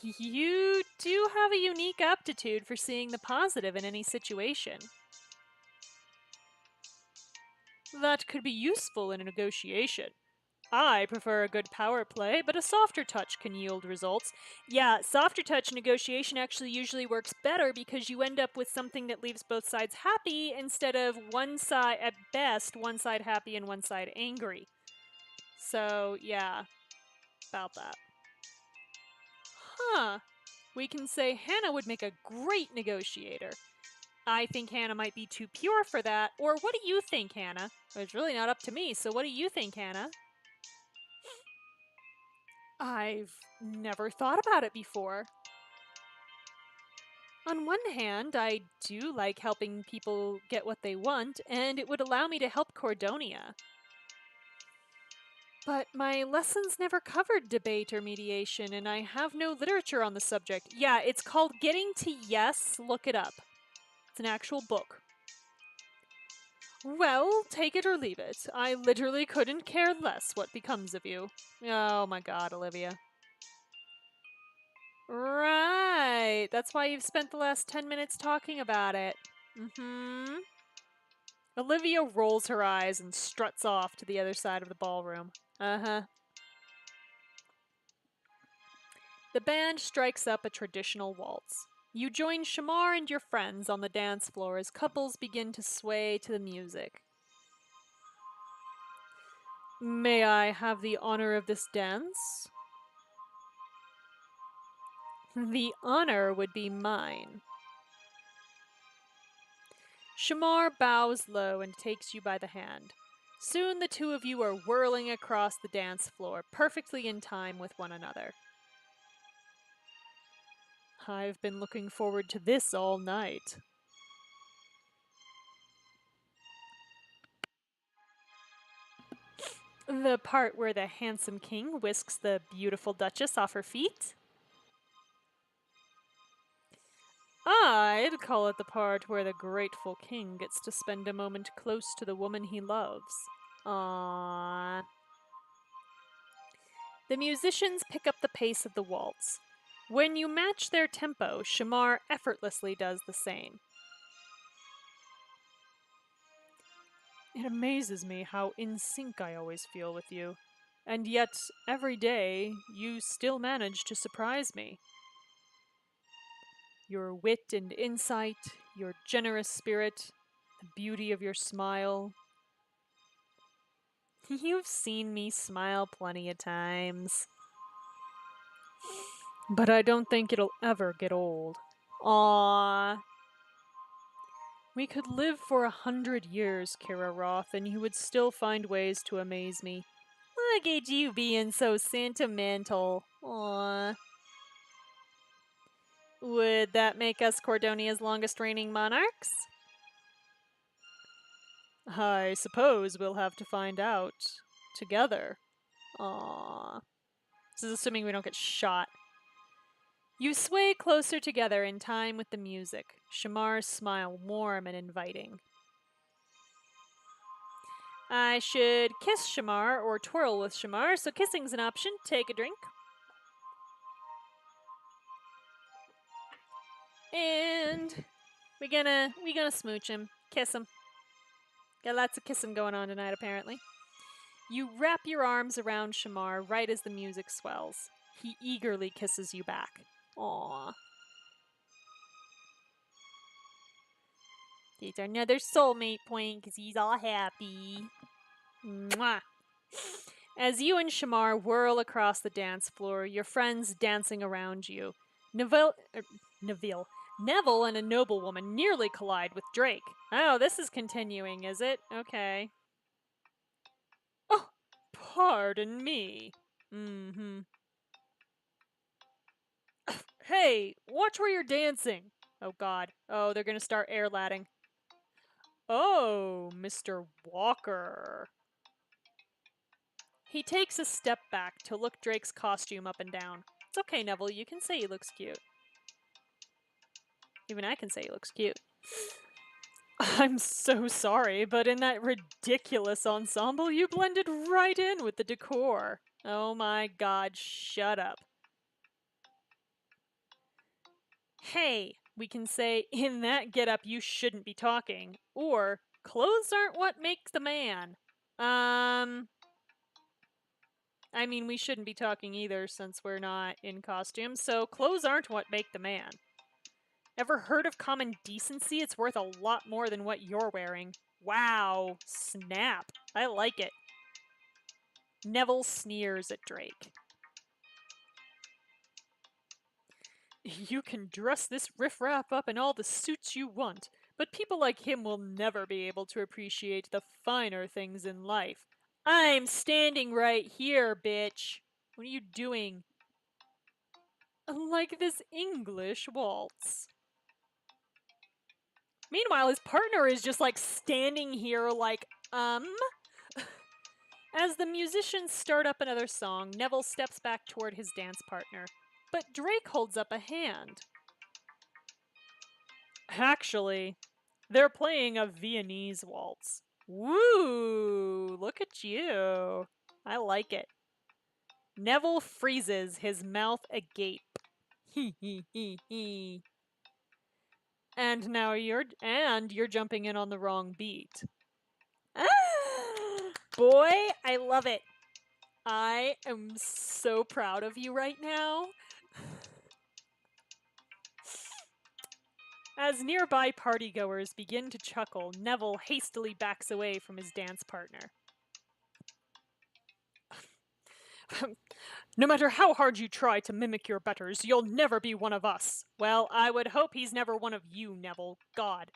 You do have a unique aptitude for seeing the positive in any situation. That could be useful in a negotiation. I prefer a good power play, but a softer touch can yield results. Yeah, softer touch negotiation actually usually works better because you end up with something that leaves both sides happy instead of one side, at best, one side happy and one side angry. So, yeah, about that. Huh. We can say Hannah would make a great negotiator. I think Hannah might be too pure for that. Or what do you think, Hannah? It's really not up to me, so what do you think, Hannah? I've never thought about it before. On one hand, I do like helping people get what they want, and it would allow me to help Cordonia. But my lessons never covered debate or mediation, and I have no literature on the subject. Yeah, it's called Getting to Yes. Look it up. It's an actual book. Well, take it or leave it. I literally couldn't care less what becomes of you. Oh my god, Olivia. Right. That's why you've spent the last 10 minutes talking about it. Mm-hmm. Olivia rolls her eyes and struts off to the other side of the ballroom. Uh-huh. The band strikes up a traditional waltz. You join Shamar and your friends on the dance floor as couples begin to sway to the music. May I have the honor of this dance? The honor would be mine. Shamar bows low and takes you by the hand. Soon the two of you are whirling across the dance floor, perfectly in time with one another. I've been looking forward to this all night. The part where the handsome king whisks the beautiful duchess off her feet? I'd call it the part where the grateful king gets to spend a moment close to the woman he loves. Aww. The musicians pick up the pace of the waltz. When you match their tempo, Shamar effortlessly does the same. It amazes me how in sync I always feel with you. And yet, every day, you still manage to surprise me. Your wit and insight, your generous spirit, the beauty of your smile. You've seen me smile plenty of times. But I don't think it'll ever get old. Aww. We could live for 100 years, Kira Roth, and you would still find ways to amaze me. Look at you being so sentimental. Aww. Would that make us Cordonia's longest reigning monarchs? I suppose we'll have to find out together. Aww. This is assuming we don't get shot. You sway closer together in time with the music, Shamar's smile warm and inviting. I should kiss Shamar or twirl with Shamar, so kissing's an option. Take a drink. And we gonna smooch him, kiss him. Got lots of kissing going on tonight, apparently. You wrap your arms around Shamar right as the music swells. He eagerly kisses you back. Aww. It's another soulmate point because he's all happy. Mwah. As you and Shamar whirl across the dance floor, your friends dancing around you, Neville and a noblewoman nearly collide with Drake. Oh, this is continuing, is it? Okay. Oh, pardon me. Mm-hmm. Hey, watch where you're dancing. Oh, God. Oh, they're gonna start air ladding. Oh, Mr. Walker. He takes a step back to look Drake's costume up and down. It's okay, Neville. You can say he looks cute. Even I can say he looks cute. I'm so sorry, but in that ridiculous ensemble, you blended right in with the decor. Oh my god, shut up. Hey, we can say, in that getup you shouldn't be talking. Or, clothes aren't what makes the man. I mean, we shouldn't be talking either since we're not in costume, so clothes aren't what make the man. Ever heard of common decency? It's worth a lot more than what you're wearing. Wow, snap. I like it. Neville sneers at Drake. You can dress this riffraff up in all the suits you want, but people like him will never be able to appreciate the finer things in life. I'm standing right here, bitch. What are you doing? Like this English waltz. Meanwhile, his partner is just like standing here like, As the musicians start up another song, Neville steps back toward his dance partner. But Drake holds up a hand. Actually, they're playing a Viennese waltz. Woo! Look at you. I like it. Neville freezes, his mouth agape. And now you're jumping in on the wrong beat. Boy, I love it. I am so proud of you right now. As nearby partygoers begin to chuckle, Neville hastily backs away from his dance partner. No matter how hard you try to mimic your betters, you'll never be one of us. Well, I would hope he's never one of you, Neville. God.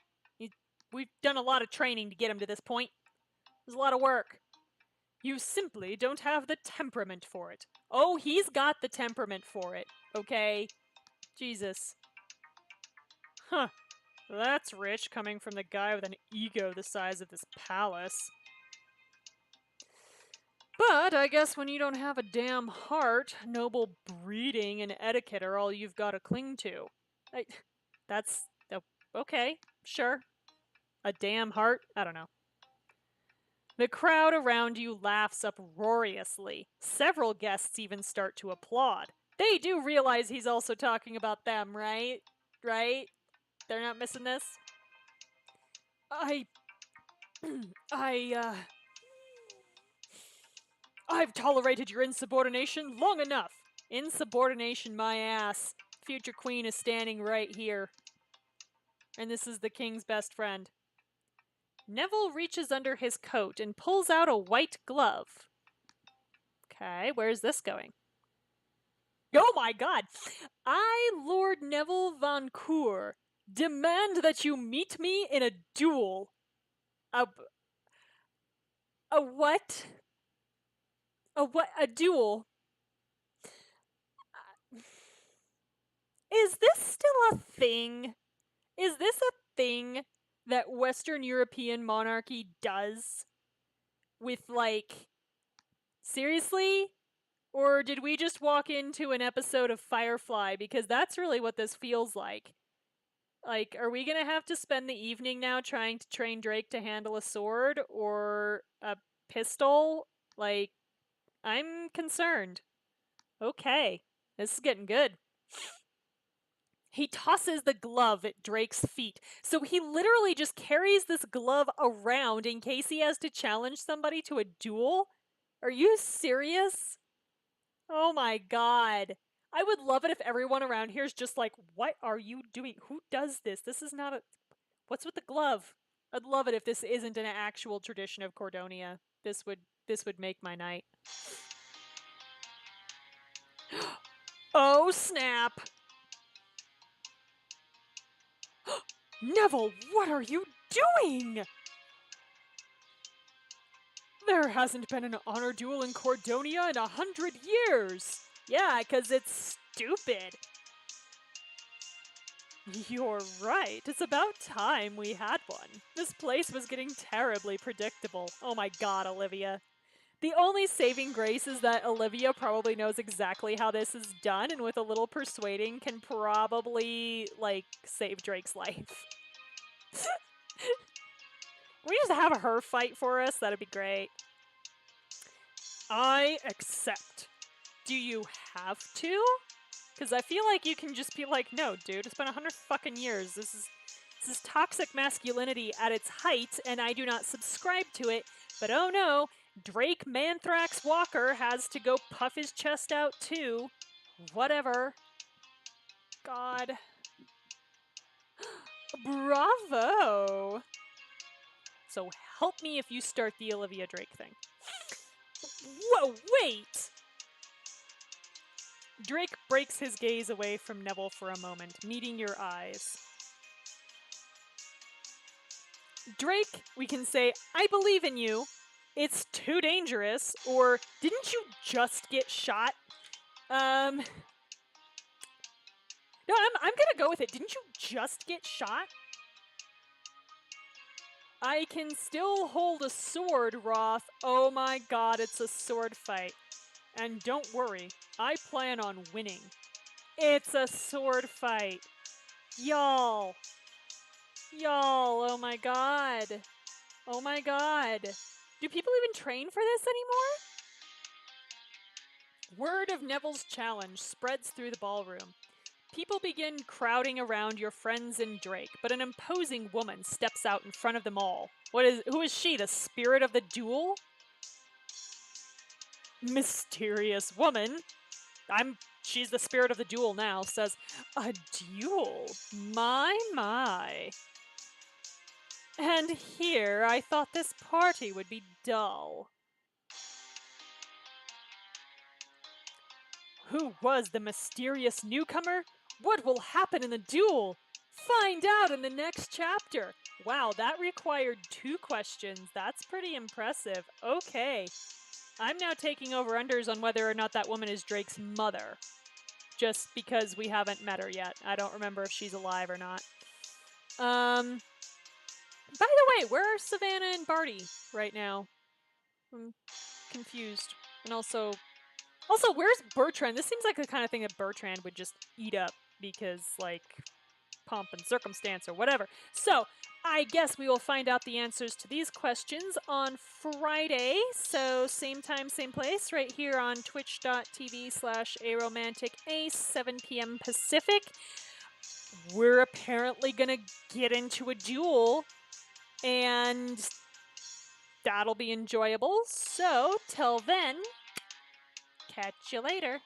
We've done a lot of training to get him to this point. There's a lot of work. You simply don't have the temperament for it. Oh, he's got the temperament for it, okay? Jesus. Huh. That's rich, coming from the guy with an ego the size of this palace. But I guess when you don't have a damn heart, noble breeding and etiquette are all you've got to cling to. Okay, sure. A damn heart? I don't know. The crowd around you laughs uproariously. Several guests even start to applaud. They do realize he's also talking about them, right? Right? They're not missing this? I've tolerated your insubordination long enough. Insubordination, my ass. Future queen is standing right here. And this is the king's best friend. Neville reaches under his coat and pulls out a white glove. Okay, where's this going? Oh my god! I, Lord Neville Van Cour, demand that you meet me in a duel. A what? A what? A duel? Is this still a thing? Is this a thing that Western European monarchy does? With, like, seriously? Or did we just walk into an episode of Firefly? Because that's really what this feels like. Like, are we gonna have to spend the evening now trying to train Drake to handle a sword or a pistol? Like, I'm concerned. Okay, this is getting good. He tosses the glove at Drake's feet. So he literally just carries this glove around in case he has to challenge somebody to a duel? Are you serious? Oh my god. I would love it if everyone around here is just like, what are you doing? Who does this? This is not a... What's with the glove? I'd love it if this isn't an actual tradition of Cordonia. This would make my night. Oh, snap! Neville, what are you doing? There hasn't been an honor duel in Cordonia in 100 years. Yeah, 'cause it's stupid. You're right. It's about time we had one. This place was getting terribly predictable. Oh my god, Olivia. The only saving grace is that Olivia probably knows exactly how this is done, and with a little persuading can probably, like, save Drake's life. Can we just have her fight for us? That'd be great. I accept. Do you have to? Because I feel like you can just be like, no, dude, it's been 100 fucking years. This is toxic masculinity at its height, and I do not subscribe to it. But oh no, Drake Manthrax Walker has to go puff his chest out too. Whatever. God. Bravo! So help me if you start the Olivia Drake thing. Whoa, wait! Drake breaks his gaze away from Neville for a moment, meeting your eyes. Drake, we can say, I believe in you. It's too dangerous. Or, didn't you just get shot? No, I'm gonna go with it. Didn't you just get shot? I can still hold a sword, Roth. Oh my god, it's a sword fight. And don't worry, I plan on winning. It's a sword fight. Y'all. Y'all, oh my god. Oh my god. Do people even train for this anymore? Word of Neville's challenge spreads through the ballroom. People begin crowding around your friends and Drake, but an imposing woman steps out in front of them all. Who is she, the spirit of the duel? Mysterious woman. She's the spirit of the duel now, says, a duel? My. And here I thought this party would be dull. Who was the mysterious newcomer? What will happen in the duel? Find out in the next chapter. Wow, that required 2 questions. That's pretty impressive. Okay. I'm now taking over-unders on whether or not that woman is Drake's mother. Just because we haven't met her yet. I don't remember if she's alive or not. By the way, where are Savannah and Barty right now? I'm confused. And also, where's Bertrand? This seems like the kind of thing that Bertrand would just eat up because, like, pomp and circumstance or whatever. So, I guess we will find out the answers to these questions on Friday. So, same time, same place, right here on twitch.tv/aromanticace, 7 p.m. Pacific. We're apparently going to get into a duel, and that'll be enjoyable. So, till then, catch you later.